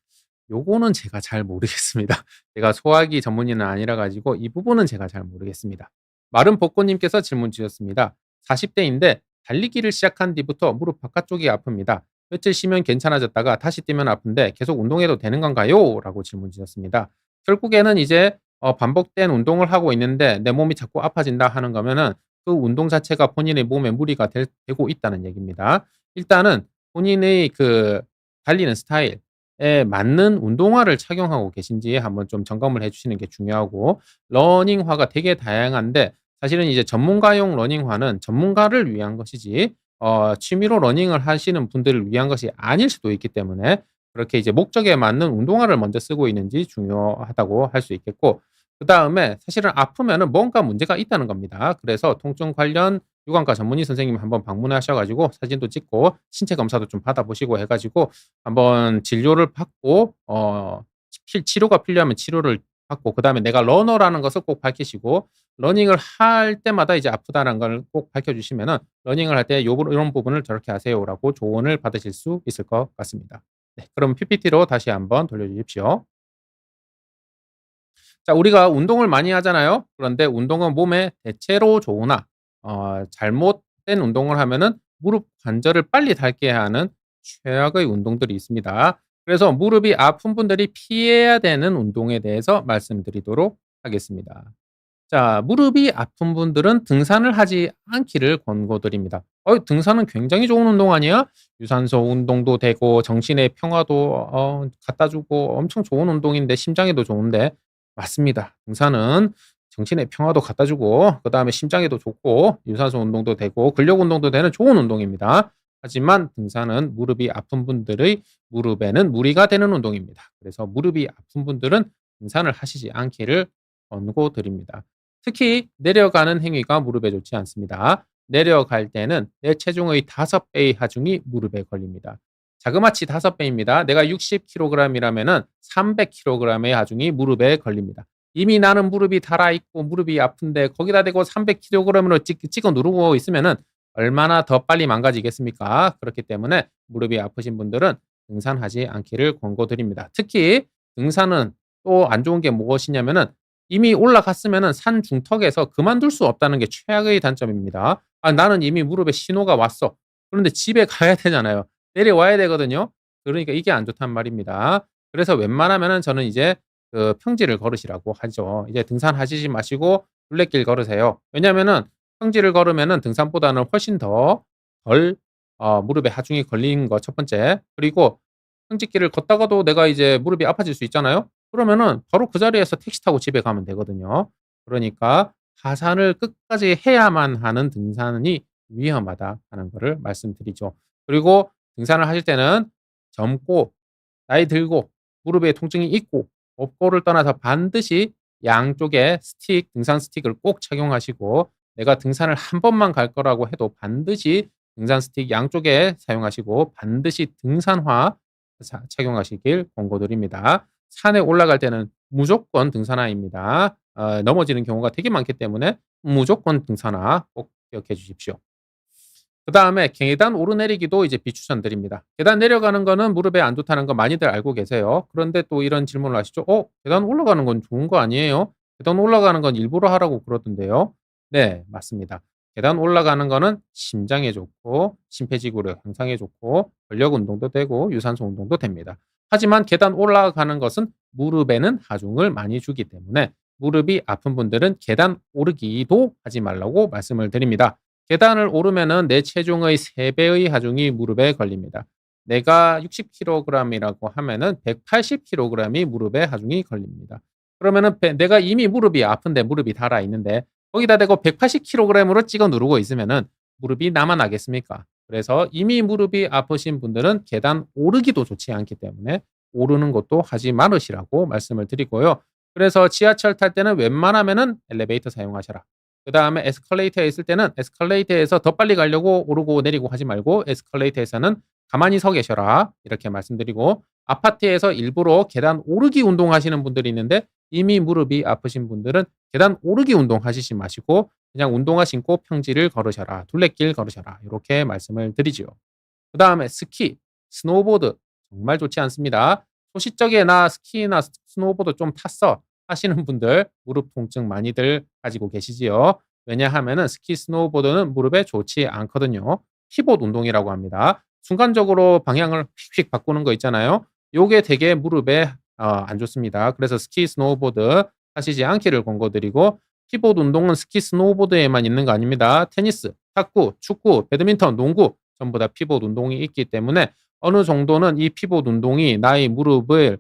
요거는 제가 잘 모르겠습니다. 제가 소화기 전문의는 아니라 가지고 이 부분은 제가 잘 모르겠습니다. 마른 벚꽃님께서 질문 주셨습니다. 40대인데 달리기를 시작한 뒤부터 무릎 바깥쪽이 아픕니다. 며칠 쉬면 괜찮아졌다가 다시 뛰면 아픈데 계속 운동해도 되는 건가요? 라고 질문 주셨습니다. 결국에는 이제 반복된 운동을 하고 있는데 내 몸이 자꾸 아파진다 하는 거면은 그 운동 자체가 본인의 몸에 무리가 되고 있다는 얘기입니다. 일단은 본인의 그 달리는 스타일에 맞는 운동화를 착용하고 계신지 한번 좀 점검을 해 주시는 게 중요하고, 러닝화가 되게 다양한데 사실은 이제 전문가용 러닝화는 전문가를 위한 것이지 취미로 러닝을 하시는 분들을 위한 것이 아닐 수도 있기 때문에 그렇게 이제 목적에 맞는 운동화를 먼저 쓰고 있는지 중요하다고 할 수 있겠고, 그다음에 사실은 아프면은 뭔가 문제가 있다는 겁니다. 그래서 통증 관련 유관과 전문의 선생님 한번 방문하셔 가지고 사진도 찍고 신체 검사도 좀 받아 보시고 해 가지고 한번 진료를 받고 치료가 필요하면 치료를 받고, 그다음에 내가 러너라는 것을 꼭 밝히시고, 러닝을 할 때마다 이제 아프다는 걸 꼭 밝혀 주시면은 러닝을 할 때 요런 부분을 저렇게 하세요라고 조언을 받으실 수 있을 것 같습니다. 네. 그럼 PPT로 다시 한번 돌려 주십시오. 자, 우리가 운동을 많이 하잖아요. 그런데 운동은 몸에 대체로 좋으나 잘못된 운동을 하면은 무릎 관절을 빨리 닳게 하는 최악의 운동들이 있습니다. 그래서 무릎이 아픈 분들이 피해야 되는 운동에 대해서 말씀드리도록 하겠습니다. 자, 무릎이 아픈 분들은 등산을 하지 않기를 권고드립니다. 등산은 굉장히 좋은 운동 아니야? 유산소 운동도 되고 정신의 평화도 갖다 주고 엄청 좋은 운동인데, 심장에도 좋은데. 맞습니다. 등산은 정신의 평화도 갖다 주고 그다음에 심장에도 좋고 유산소 운동도 되고 근력 운동도 되는 좋은 운동입니다. 하지만 등산은 무릎이 아픈 분들의 무릎에는 무리가 되는 운동입니다. 그래서 무릎이 아픈 분들은 등산을 하시지 않기를 권고드립니다. 특히 내려가는 행위가 무릎에 좋지 않습니다. 내려갈 때는 내 체중의 5배의 하중이 무릎에 걸립니다. 자그마치 5배입니다. 내가 60kg이라면은 300kg의 하중이 무릎에 걸립니다. 이미 나는 무릎이 닳아 있고 무릎이 아픈데 거기다 대고 300kg으로 찍어 누르고 있으면은 얼마나 더 빨리 망가지겠습니까? 그렇기 때문에 무릎이 아프신 분들은 등산하지 않기를 권고드립니다. 특히 등산은 또 안 좋은 게 무엇이냐면은 이미 올라갔으면은 산 중턱에서 그만둘 수 없다는 게 최악의 단점입니다. 나는 이미 무릎에 신호가 왔어. 그런데 집에 가야 되잖아요. 내려와야 되거든요. 그러니까 이게 안 좋단 말입니다. 그래서 웬만하면은 저는 이제 그 평지를 걸으시라고 하죠. 이제 등산하시지 마시고 둘레길 걸으세요. 왜냐면은 평지를 걸으면은 등산보다는 훨씬 더 덜 무릎에 하중이 걸리는 거 첫 번째. 그리고 평지길을 걷다가도 내가 이제 무릎이 아파질 수 있잖아요. 그러면은 바로 그 자리에서 택시 타고 집에 가면 되거든요. 그러니까 하산을 끝까지 해야만 하는 등산이 위험하다는 거를 말씀드리죠. 그리고 등산을 하실 때는 젊고 나이 들고 무릎에 통증이 있고 없고를 떠나서 반드시 양쪽에 등산 스틱을 꼭 착용하시고, 내가 등산을 한 번만 갈 거라고 해도 반드시 등산 스틱 양쪽에 사용하시고 반드시 등산화 착용하시길 권고드립니다. 산에 올라갈 때는 무조건 등산화입니다. 넘어지는 경우가 되게 많기 때문에 무조건 등산화 꼭 기억해 주십시오. 그다음에 계단 오르내리기도 이제 비추천드립니다. 계단 내려가는 거는 무릎에 안 좋다는 거 많이들 알고 계세요. 그런데 또 이런 질문을 하시죠. 계단 올라가는 건 좋은 거 아니에요? 계단 올라가는 건 일부러 하라고 그러던데요. 네, 맞습니다. 계단 올라가는 거는 심장에 좋고 심폐지구력 향상에 좋고 근력 운동도 되고 유산소 운동도 됩니다. 하지만 계단 올라가는 것은 무릎에는 하중을 많이 주기 때문에 무릎이 아픈 분들은 계단 오르기도 하지 말라고 말씀을 드립니다. 계단을 오르면은 내 체중의 3배의 하중이 무릎에 걸립니다. 내가 60kg이라고 하면은 180kg이 무릎에 하중이 걸립니다. 그러면은 내가 이미 무릎이 아픈데 무릎이 닳아 있는데 거기다 대고 180kg으로 찍어 누르고 있으면은 무릎이 나만 나겠습니까? 그래서 이미 무릎이 아프신 분들은 계단 오르기도 좋지 않기 때문에 오르는 것도 하지 말으시라고 말씀을 드리고요. 그래서 지하철 탈 때는 웬만하면은 엘리베이터 사용하셔라. 그다음에 에스컬레이터에 있을 때는 에스컬레이터에서 더 빨리 가려고 오르고 내리고 하지 말고 에스컬레이터에서는 가만히 서 계셔라. 이렇게 말씀드리고, 아파트에서 일부러 계단 오르기 운동하시는 분들이 있는데 이미 무릎이 아프신 분들은 계단 오르기 운동 하시지 마시고 그냥 운동화 신고 평지를 걸으셔라. 둘레길 걸으셔라. 이렇게 말씀을 드리지요. 그다음에 스키, 스노보드 정말 좋지 않습니다. 소시적에 "나 스키나 스노보드 좀 탔어." 하시는 분들 무릎 통증 많이들 가지고 계시지요. 왜냐하면은 스키, 스노보드는 무릎에 좋지 않거든요. 피봇 운동이라고 합니다. 순간적으로 방향을 휙휙 바꾸는 거 있잖아요. 요게 되게 무릎에 안 좋습니다. 그래서 스키, 스노보드 하시지 않기를 권고드리고 피봇 운동은 스키, 스노보드에만 있는 거 아닙니다. 테니스, 탁구, 축구, 배드민턴, 농구 전부 다 피봇 운동이 있기 때문에 어느 정도는 이 피봇 운동이 나의 무릎에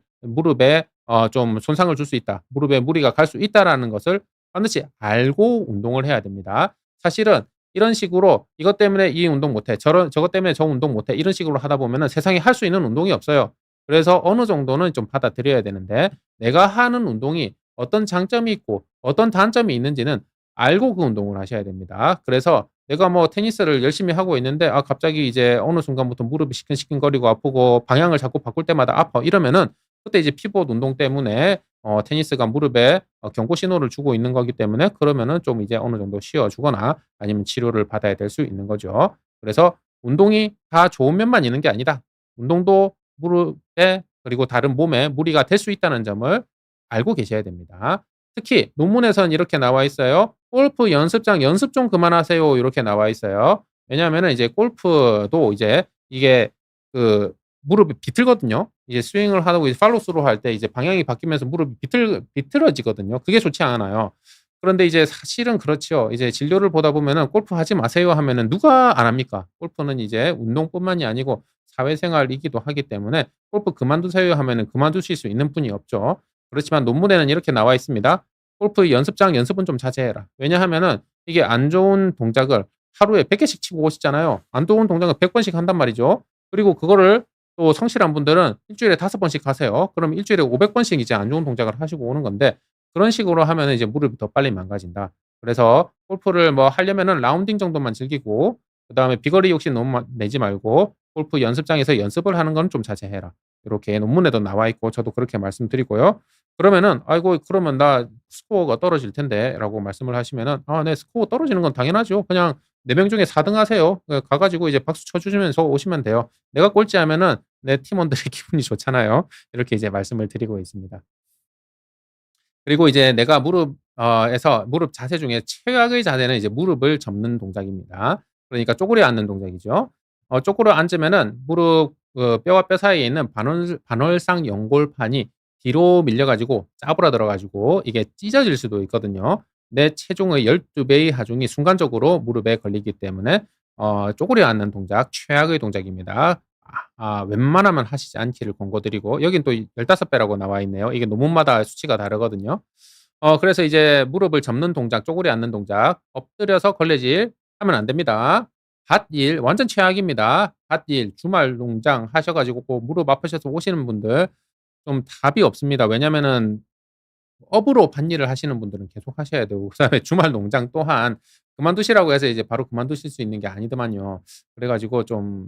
좀 손상을 줄 수 있다. 무릎에 무리가 갈 수 있다라는 것을 반드시 알고 운동을 해야 됩니다. 사실은 이런 식으로 "이것 때문에 이 운동 못 해. 저것 때문에 저 운동 못 해." 이런 식으로 하다 보면은 세상에 할 수 있는 운동이 없어요. 그래서 어느 정도는 좀 받아들여야 되는데 내가 하는 운동이 어떤 장점이 있고 어떤 단점이 있는지는 알고 그 운동을 하셔야 됩니다. 그래서 내가 뭐 테니스를 열심히 하고 있는데 갑자기 이제 어느 순간부터 무릎이 시큰시큰거리고 아프고 방향을 자꾸 바꿀 때마다 아파 이러면은 그때 이제 피봇 운동 때문에 테니스가 무릎에 경고 신호를 주고 있는 거기 때문에 그러면은 좀 이제 어느 정도 쉬어 주거나 아니면 치료를 받아야 될 수 있는 거죠. 그래서 운동이 다 좋은 면만 있는 게 아니다. 운동도 무릎에 그리고 다른 몸에 무리가 될 수 있다는 점을 알고 계셔야 됩니다. 특히 논문에선 이렇게 나와 있어요. "골프 연습장 연습 좀 그만하세요." 이렇게 나와 있어요. 왜냐하면은 이제 골프도 이제 이게 그 무릎이 비틀거든요. 이제 스윙을 하고 이제 팔로우 스루 할 때 이제 방향이 바뀌면서 무릎이 비틀어지거든요. 그게 좋지 않아요. 그런데 이제 사실은 그렇죠. 이제 진료를 보다 보면은 "골프 하지 마세요." 하면은 누가 안 합니까? 골프는 이제 운동뿐만이 아니고 사회생활이기도 하기 때문에 "골프 그만두세요." 하면은 그만두실 수 있는 분이 없죠. 그렇지만 논문에는 이렇게 나와 있습니다. "골프 연습장 연습은 좀 자제해라." 왜냐하면은 이게 안 좋은 동작을 하루에 100 개씩 치고 오시잖아요. 안 좋은 동작을 100 번씩 한단 말이죠. 그리고 그거를 또 성실한 분들은 일 주일에 5 번씩 하세요. 그럼 일 주일에 500 번씩 이제 안 좋은 동작을 하시고 오는 건데 그런 식으로 하면은 이제 무릎이 더 빨리 망가진다. 그래서 골프를 뭐 하려면은 라운딩 정도만 즐기고 그다음에 비거리 욕심 너무 내지 말고 골프 연습장에서 연습을 하는 건 좀 자제해라. 요렇게 논문에도 나와 있고 저도 그렇게 말씀드리고요. 그러면은 "아이고 그러면 나 스코어가 떨어질 텐데."라고 말씀을 하시면은 네. 스코어 떨어지는 건 당연하죠. 그냥 4명 중에 4등 하세요. 가 가지고 이제 박수 쳐 주시면서 오시면 돼요. 내가 꼴찌하면은 내 팀원들이 기분이 좋잖아요. 이렇게 이제 말씀을 드리고 있습니다. 그리고 이제 내가 에서 무릎 자세 중에 최악의 자세는 이제 무릎을 접는 동작입니다. 그러니까 쪼그려 앉는 동작이죠. 쪼그려 앉으면은 무릎 뼈와 뼈 사이에 있는 반월상 연골판이 뒤로 밀려 가지고 짜부러들어 가지고 이게 찢어질 수도 있거든요. 내 체중의 12 배의 하중이 순간적으로 무릎에 걸리기 때문에 쪼그려 앉는 동작 최악의 동작입니다. 웬만하면 하시지 않기를 권고드리고 여긴 또 15 배라고 나와 있네요. 이게 논문마다 수치가 다르거든요. 그래서 이제 무릎을 접는 동작, 쪼그려 앉는 동작, 엎드려서 걸레질 하면 안 됩니다. 밭일 완전 최악입니다. 밭일 주말 농장 하셔 가지고 꼭 무릎 아프셔서 오시는 분들 좀 답이 없습니다. 왜냐면은 업으로 밭일을 하시는 분들은 계속 하셔야 되고 그다음에 주말 농장 또한 그만두시라고 해서 이제 바로 그만두실 수 있는 게 아니더만요. 그래 가지고 좀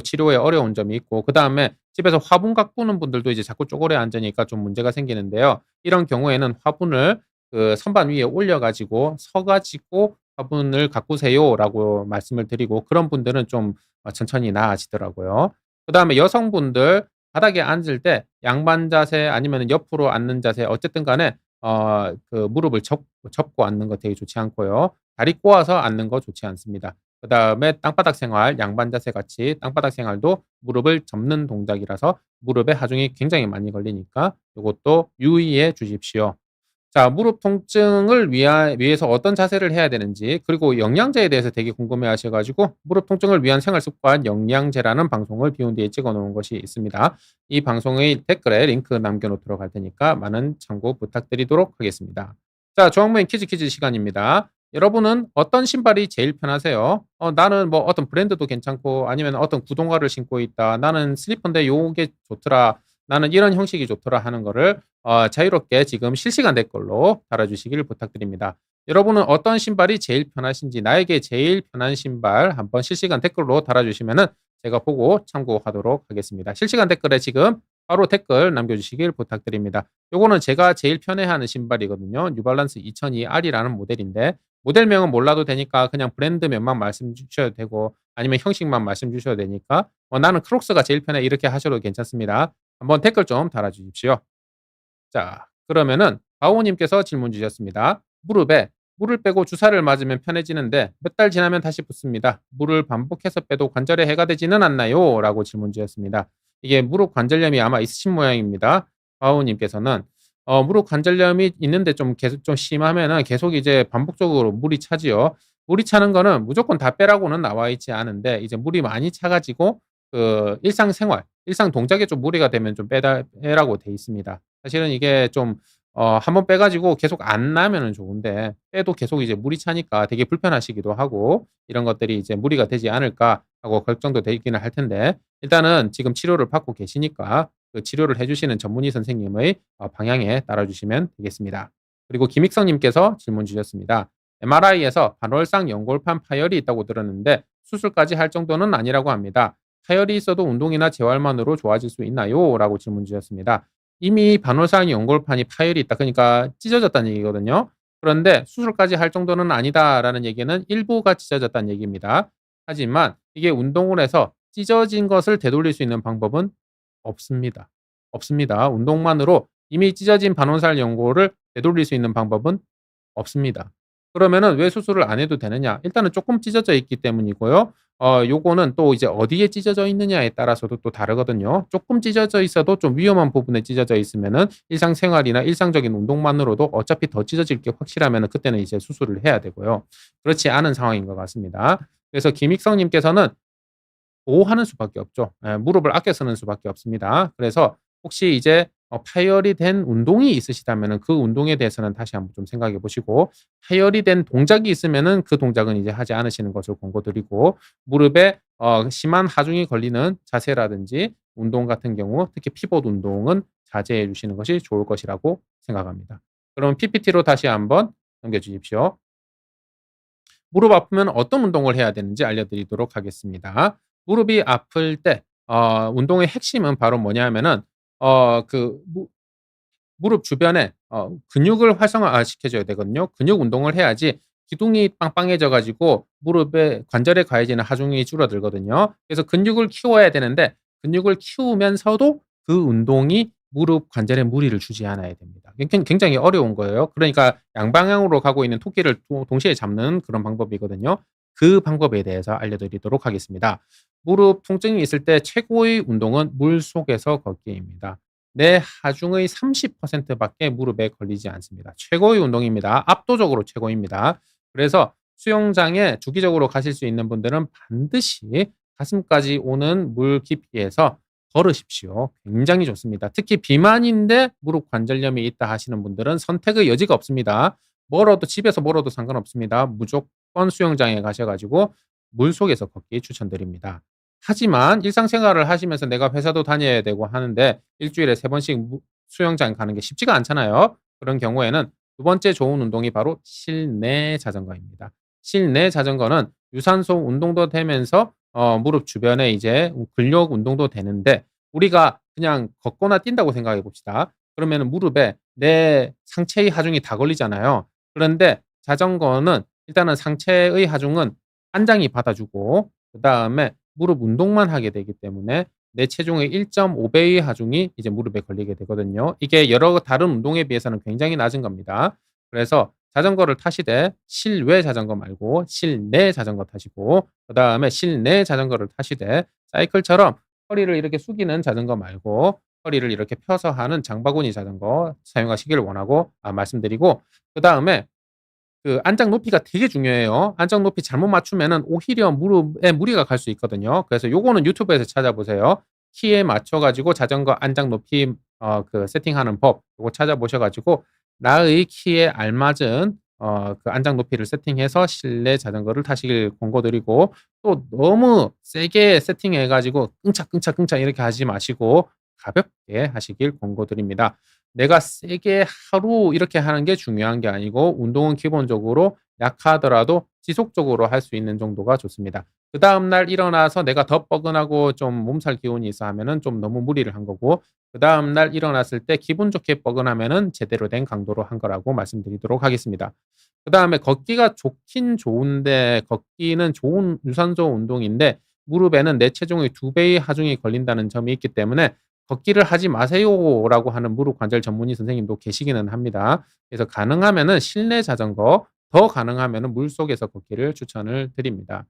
치료에 어려운 점이 있고 그다음에 집에서 화분 가꾸는 분들도 이제 자꾸 쪼그려 앉으니까 좀 문제가 생기는데요. 이런 경우에는 화분을 그 선반 위에 올려 가지고 서 가지고 "화분을 가꾸세요."라고 말씀을 드리고 그런 분들은 좀 천천히 나아지더라고요. 그다음에 여성분들 바닥에 앉을 때 양반 자세 아니면은 옆으로 앉는 자세 어쨌든 간에 그 무릎을 접고 앉는 거 되게 좋지 않고요. 다리 꼬아서 앉는 거 좋지 않습니다. 그다음에 땅바닥 생활, 양반 자세 같이 땅바닥 생활도 무릎을 접는 동작이라서 무릎에 하중이 굉장히 많이 걸리니까 요것도 유의해 주십시오. 자 무릎 통증을 위해서 어떤 자세를 해야 되는지 그리고 영양제에 대해서 되게 궁금해하셔 가지고 무릎 통증을 위한 생활 습관 영양제라는 방송을 비운 뒤에 찍어 놓은 것이 있습니다. 이 방송의 댓글에 링크 남겨 놓도록 할 테니까 많은 참고 부탁드리도록 하겠습니다. 자 조항모임 퀴즈 시간입니다. 여러분은 어떤 신발이 제일 편하세요? 나는 뭐 어떤 브랜드도 괜찮고 아니면 어떤 구동화를 신고 있다. 나는 슬리퍼인데 요게 좋더라. 나는 이런 형식이 좋더라 하는 거를 자유롭게 지금 실시간 댓글로 달아주시길 부탁드립니다. 여러분은 어떤 신발이 제일 편하신지 나에게 제일 편한 신발 한번 실시간 댓글로 달아주시면은 제가 보고 참고하도록 하겠습니다. 실시간 댓글에 지금 바로 댓글 남겨주시길 부탁드립니다. 요거는 제가 제일 편애하는 신발이거든요. 뉴발란스 2002R이라는 모델인데 모델명은 몰라도 되니까 그냥 브랜드명만 말씀 주셔도 되고 아니면 형식만 말씀 주셔도 되니까 나는 크록스가 제일 편해 이렇게 하셔도 괜찮습니다. 한번 댓글 좀 달아주십시오. 자, 그러면은 바오님께서 질문 주셨습니다. 무릎에 물을 빼고 주사를 맞으면 편해지는데 몇 달 지나면 다시 붓습니다. 물을 반복해서 빼도 관절에 해가 되지는 않나요? 라고 질문 주셨습니다. 이게 무릎 관절염이 아마 있으신 모양입니다. 바오님께서는 무릎 관절염이 있는데 좀 계속 좀 심하면은 계속 이제 반복적으로 물이 차지요. 물이 차는 거는 무조건 다 빼라고는 나와 있지 않은데 이제 물이 많이 차가지고 그 일상생활, 일상 동작에 좀 무리가 되면 좀 빼라고 돼 있습니다. 사실은 이게 좀 한번 빼 가지고 계속 안 나면은 좋은데 빼도 계속 이제 물이 차니까 되게 불편하시기도 하고 이런 것들이 이제 '무리가 되지 않을까.' 하고 걱정도 되기는 할 텐데 일단은 지금 치료를 받고 계시니까 그 치료를 해 주시는 전문의 선생님의 방향에 따라 주시면 되겠습니다. 그리고 김익성 님께서 질문 주셨습니다. "MRI에서 반월상 연골판 파열이 있다고 들었는데 수술까지 할 정도는 아니라고 합니다. 파열이 있어도 운동이나 재활만으로 좋아질 수 있나요?" 라고 질문 주셨습니다. 이미 반월상 연골판이 파열이 있다. 그러니까 찢어졌다는 얘기거든요. 그런데 "수술까지 할 정도는 아니다."라는 얘기는 일부가 찢어졌다는 얘기입니다. 하지만 이게 운동을 해서 찢어진 것을 되돌릴 수 있는 방법은 없습니다. 없습니다. 운동만으로 이미 찢어진 반원살 연골을 되돌릴 수 있는 방법은 없습니다. 그러면은 왜 수술을 안 해도 되느냐? 일단은 조금 찢어져 있기 때문이고요. 요거는 또 이제 어디에 찢어져 있느냐에 따라서도 또 다르거든요. 조금 찢어져 있어도 좀 위험한 부분에 찢어져 있으면은 일상생활이나 일상적인 운동만으로도 어차피 더 찢어질 게 확실하면은 그때는 이제 수술을 해야 되고요. 그렇지 않은 상황인 것 같습니다. 그래서 김익성 님께서는 보호하는 수밖에 없죠. 예, 무릎을 아껴 쓰는 수밖에 없습니다. 그래서 혹시 이제 파열이 된 운동이 있으시다면은 그 운동에 대해서는 다시 한번 좀 생각해 보시고 파열이 된 동작이 있으면은 그 동작은 이제 하지 않으시는 것을 권고드리고 무릎에 심한 하중이 걸리는 자세라든지 운동 같은 경우 특히 피봇 운동은 자제해 주시는 것이 좋을 것이라고 생각합니다. 그럼 PPT로 다시 한번 넘겨 주십시오. 무릎 아프면 어떤 운동을 해야 되는지 알려드리도록 하겠습니다. 무릎이 아플 때 운동의 핵심은 바로 뭐냐 하면은 그 무릎 주변에 근육을 활성화 시켜 줘야 되거든요. 근육 운동을 해야지 기둥이 빵빵해져 가지고 무릎에 관절에 가해지는 하중이 줄어들거든요. 그래서 근육을 키워야 되는데 근육을 키우면서도 그 운동이 무릎 관절에 무리를 주지 않아야 됩니다. 굉장히 어려운 거예요. 그러니까 양방향으로 가고 있는 토끼를 동시에 잡는 그런 방법이거든요. 그 방법에 대해서 알려드리도록 하겠습니다. 무릎 통증이 있을 때 최고의 운동은 물속에서 걷기입니다. 내 하중의 30% 밖에 무릎에 걸리지 않습니다. 최고의 운동입니다. 압도적으로 최고입니다. 그래서 수영장에 주기적으로 가실 수 있는 분들은 반드시 가슴까지 오는 물 깊이에서 걸으십시오. 굉장히 좋습니다. 특히 비만인데 무릎 관절염이 있다 하시는 분들은 선택의 여지가 없습니다. 멀어도 집에서 멀어도 상관없습니다. 무조건 수영장에 가셔 가지고 물속에서 걷기 추천드립니다. 하지만 일상생활을 하시면서 내가 회사도 다녀야 되고 하는데 일 주일에 3번씩 수영장 가는 게 쉽지가 않잖아요. 그런 경우에는 두 번째 좋은 운동이 바로 실내 자전거입니다. 실내 자전거는 유산소 운동도 되면서 무릎 주변에 이제 근력 운동도 되는데 우리가 그냥 걷거나 뛴다고 생각해 봅시다. 그러면은 무릎에 내 상체의 하중이 다 걸리잖아요. 그런데 자전거는 일단은 상체의 하중은 안장이 받아주고 그다음에 무릎 운동만 하게 되기 때문에 내 체중의 1.5배의 하중이 이제 무릎에 걸리게 되거든요. 이게 여러 다른 운동에 비해서는 굉장히 낮은 겁니다. 그래서 자전거를 타시되 실외 자전거 말고 실내 자전거 타시고 그다음에 실내 자전거를 타시되 사이클처럼 허리를 이렇게 숙이는 자전거 말고 허리를 이렇게 펴서 하는 장바구니 자전거 사용하시기를 원하고 말씀드리고 그다음에 그 안장 높이가 되게 중요해요. 안장 높이 잘못 맞추면은 오히려 무릎에 무리가 갈 수 있거든요. 그래서 요거는 유튜브에서 찾아보세요. 키에 맞춰 가지고 자전거 안장 높이 그 세팅하는 법 요거 찾아보셔 가지고 나의 키에 알맞은 그 안장 높이를 세팅해서 실내 자전거를 타시길 권고드리고 또 너무 세게 세팅해 가지고 끙착 이렇게 하지 마시고 가볍게 하시길 권고드립니다. 내가 세게 하루 이렇게 하는 게 중요한 게 아니고 운동은 기본적으로 약하더라도 지속적으로 할 수 있는 정도가 좋습니다. 그다음 날 일어나서 내가 더 뻐근하고 좀 몸살 기운이 있어 하면은 좀 너무 무리를 한 거고, 그다음 날 일어났을 때 기분 좋게 뻐근하면은 제대로 된 강도로 한 거라고 말씀드리도록 하겠습니다. 그다음에 걷기가 좋긴 좋은데, 걷기는 좋은 유산소 운동인데 무릎에는 내 체중의 2배의 하중이 걸린다는 점이 있기 때문에 "걷기를 하지 마세요."라고 하는 무릎 관절 전문의 선생님도 계시기는 합니다. 그래서 가능하면은 실내 자전거, 더 가능하면은 물속에서 걷기를 추천을 드립니다.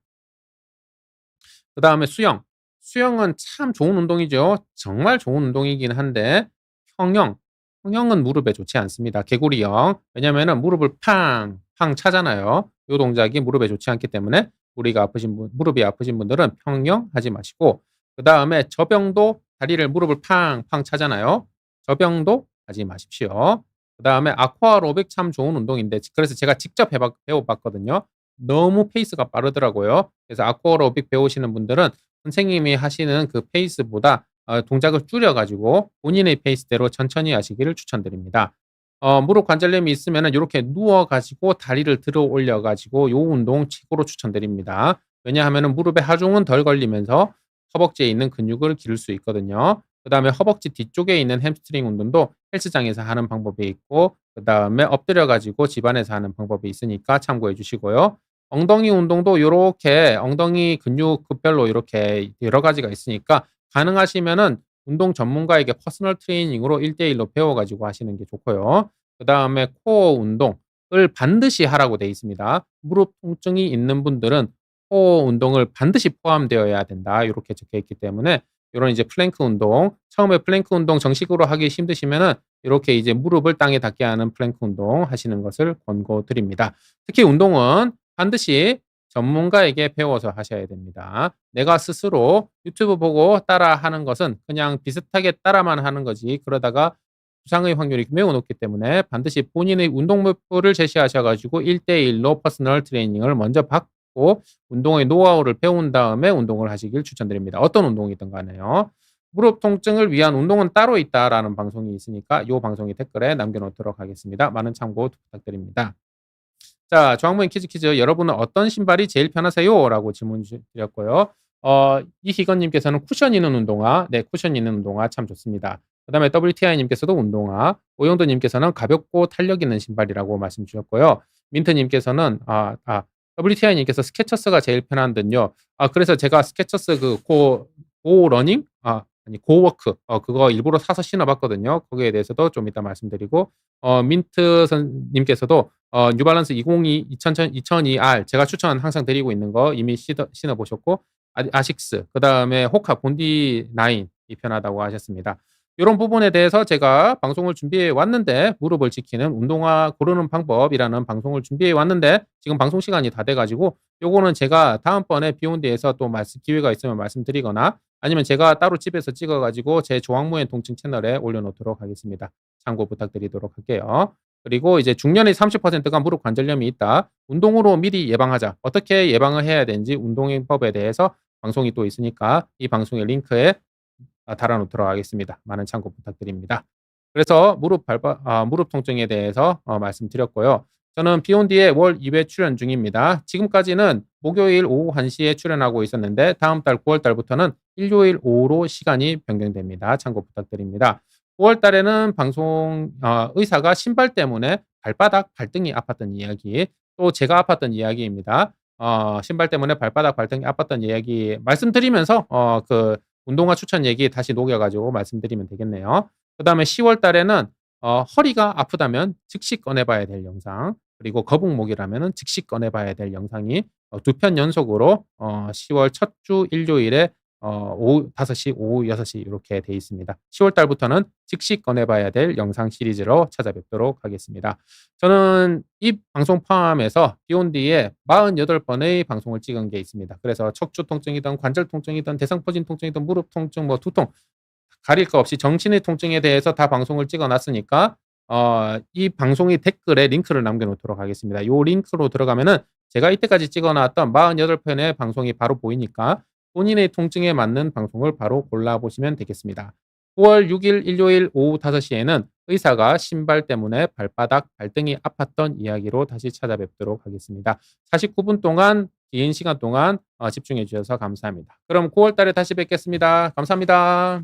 그다음에 수영. 수영은 참 좋은 운동이죠. 정말 좋은 운동이긴 한데 평영, 평영은 무릎에 좋지 않습니다. 개구리형. 왜냐면은 무릎을 팡, 팡 차잖아요. 요 동작이 무릎에 좋지 않기 때문에 우리가 아프신 분 무릎이 아프신 분들은 평영 하지 마시고, 그다음에 접영도 다리를 무릎을 팡, 팡 차잖아요. 접영도 하지 마십시오. 그다음에 아쿠아로빅 참 좋은 운동인데, 그래서 제가 직접 배워 봤거든요. 너무 페이스가 빠르더라고요. 그래서 아쿠아로빅 배우시는 분들은 선생님이 하시는 그 페이스보다 동작을 줄여 가지고 본인의 페이스대로 천천히 하시기를 추천드립니다. 무릎 관절염이 있으면은 요렇게 누워 가지고 다리를 들어 올려 가지고 요 운동 최고로 추천드립니다. 왜냐하면은 무릎에 하중은 덜 걸리면서 허벅지에 있는 근육을 기를 수 있거든요. 그다음에 허벅지 뒤쪽에 있는 햄스트링 운동도 헬스장에서 하는 방법이 있고, 그다음에 엎드려 가지고 집안에서 하는 방법이 있으니까 참고해 주시고요. 엉덩이 운동도 요렇게 엉덩이 근육별로 이렇게 여러 가지가 있으니까 가능하시면은 운동 전문가에게 퍼스널 트레이닝으로 1대1로 배워 가지고 하시는 게 좋고요. 그다음에 코어 운동을 반드시 하라고 돼 있습니다. 무릎 통증이 있는 분들은 코어 운동을 반드시 포함되어야 된다, 요렇게 적혀 있기 때문에 요런 이제 플랭크 운동, 처음에 플랭크 운동 정식으로 하기 힘드시면은 요렇게 이제 무릎을 땅에 닿게 하는 플랭크 운동 하시는 것을 권고드립니다. 특히 운동은 반드시 전문가에게 배워서 하셔야 됩니다. 내가 스스로 유튜브 보고 따라하는 것은 그냥 비슷하게 따라만 하는 거지, 그러다가 부상의 확률이 매우 높기 때문에 반드시 본인의 운동 목표를 제시하셔 가지고 1대1로 퍼스널 트레이닝을 먼저 받고 운동의 노하우를 배운 다음에 운동을 하시길 추천드립니다. 어떤 운동이든 간에요. "무릎 통증을 위한 운동은 따로 있다."라는 방송이 있으니까 요 방송이 댓글에 남겨 놓도록 하겠습니다. 많은 참고 부탁드립니다. 자, 조항문 퀴즈. "여러분은 어떤 신발이 제일 편하세요?" 라고 질문 드렸고요. 이희건 님께서는 쿠션 있는 운동화. 네, 쿠션 있는 운동화 참 좋습니다. 그다음에 WTI 님께서도 운동화, 오영도 님께서는 가볍고 탄력 있는 신발이라고 말씀 주셨고요. 민트 님께서는 WTI 님께서 스케쳐스가 제일 편한 듯요. 그래서 제가 스케쳐스 그 고 러닝? 아니 고워크, 그거 일부러 사서 신어 봤거든요. 거기에 대해서도 좀 이따 말씀드리고, 민트 선 님께서도 뉴발란스 2002R 제가 추천 항상 드리고 있는 거 이미 신어 보셨고, 아식스, 그다음에 호카 본디 9이 편하다고 하셨습니다. 요런 부분에 대해서 제가 방송을 준비해 왔는데, 무릎을 지키는 운동화 고르는 방법이라는 방송을 준비해 왔는데 지금 방송 시간이 다 돼 가지고 요거는 제가 다음번에 비욘디에서 또 기회가 있으면 말씀드리거나, 아니면 제가 따로 집에서 찍어 가지고 제 조항모의 통증 채널에 올려 놓도록 하겠습니다. 참고 부탁드리도록 할게요. 그리고 이제 중년의 30%가 무릎 관절염이 있다. 운동으로 미리 예방하자. 어떻게 예방을 해야 되는지 운동법에 대해서 방송이 또 있으니까 이 방송의 링크에 달아 놓도록 하겠습니다. 많은 참고 부탁드립니다. 그래서 무릎 통증에 대해서 말씀드렸고요. 저는 비욘디의 월 2회 출연 중입니다. 지금까지는 목요일 오후 1시에 출연하고 있었는데 다음 달 9월 달부터는 일요일 오후로 시간이 변경됩니다. 참고 부탁드립니다. 9월 달에는 방송 의사가 신발 때문에 발바닥, 발등이 아팠던 이야기, 또 제가 아팠던 이야기입니다. 신발 때문에 발바닥, 발등이 아팠던 이야기 말씀드리면서 그 운동화 추천 얘기 다시 녹여 가지고 말씀드리면 되겠네요. 그다음에 10월 달에는 허리가 아프다면 즉시 꺼내 봐야 될 영상, 그리고 거북목이라면은 즉시 꺼내 봐야 될 영상이 2편 연속으로 10월 첫 주 일요일에 오후 5 시, 오후 6시 요렇게 돼 있습니다. 10월 달부터는 즉시 꺼내 봐야 될 영상 시리즈로 찾아뵙도록 하겠습니다. 저는 이 방송 포함해서 비욘디에 48번의 방송을 찍은 게 있습니다. 그래서 척추 통증이든 관절 통증이든 대상포진 통증이든 무릎 통증, 뭐 두통 가릴 거 없이 정신의 통증에 대해서 다 방송을 찍어 놨으니까 이 방송의 댓글에 링크를 남겨 놓도록 하겠습니다. 요 링크로 들어가면은 제가 이때까지 찍어 놨던 48편의 방송이 바로 보이니까 본인의 통증에 맞는 방송을 바로 골라 보시면 되겠습니다. 9월 6일 일요일 오후 5시에는 의사가 신발 때문에 발바닥, 발등이 아팠던 이야기로 다시 찾아뵙도록 하겠습니다. 49분 동안 긴 시간 동안 집중해 주셔서 감사합니다. 그럼 9월 달에 다시 뵙겠습니다. 감사합니다.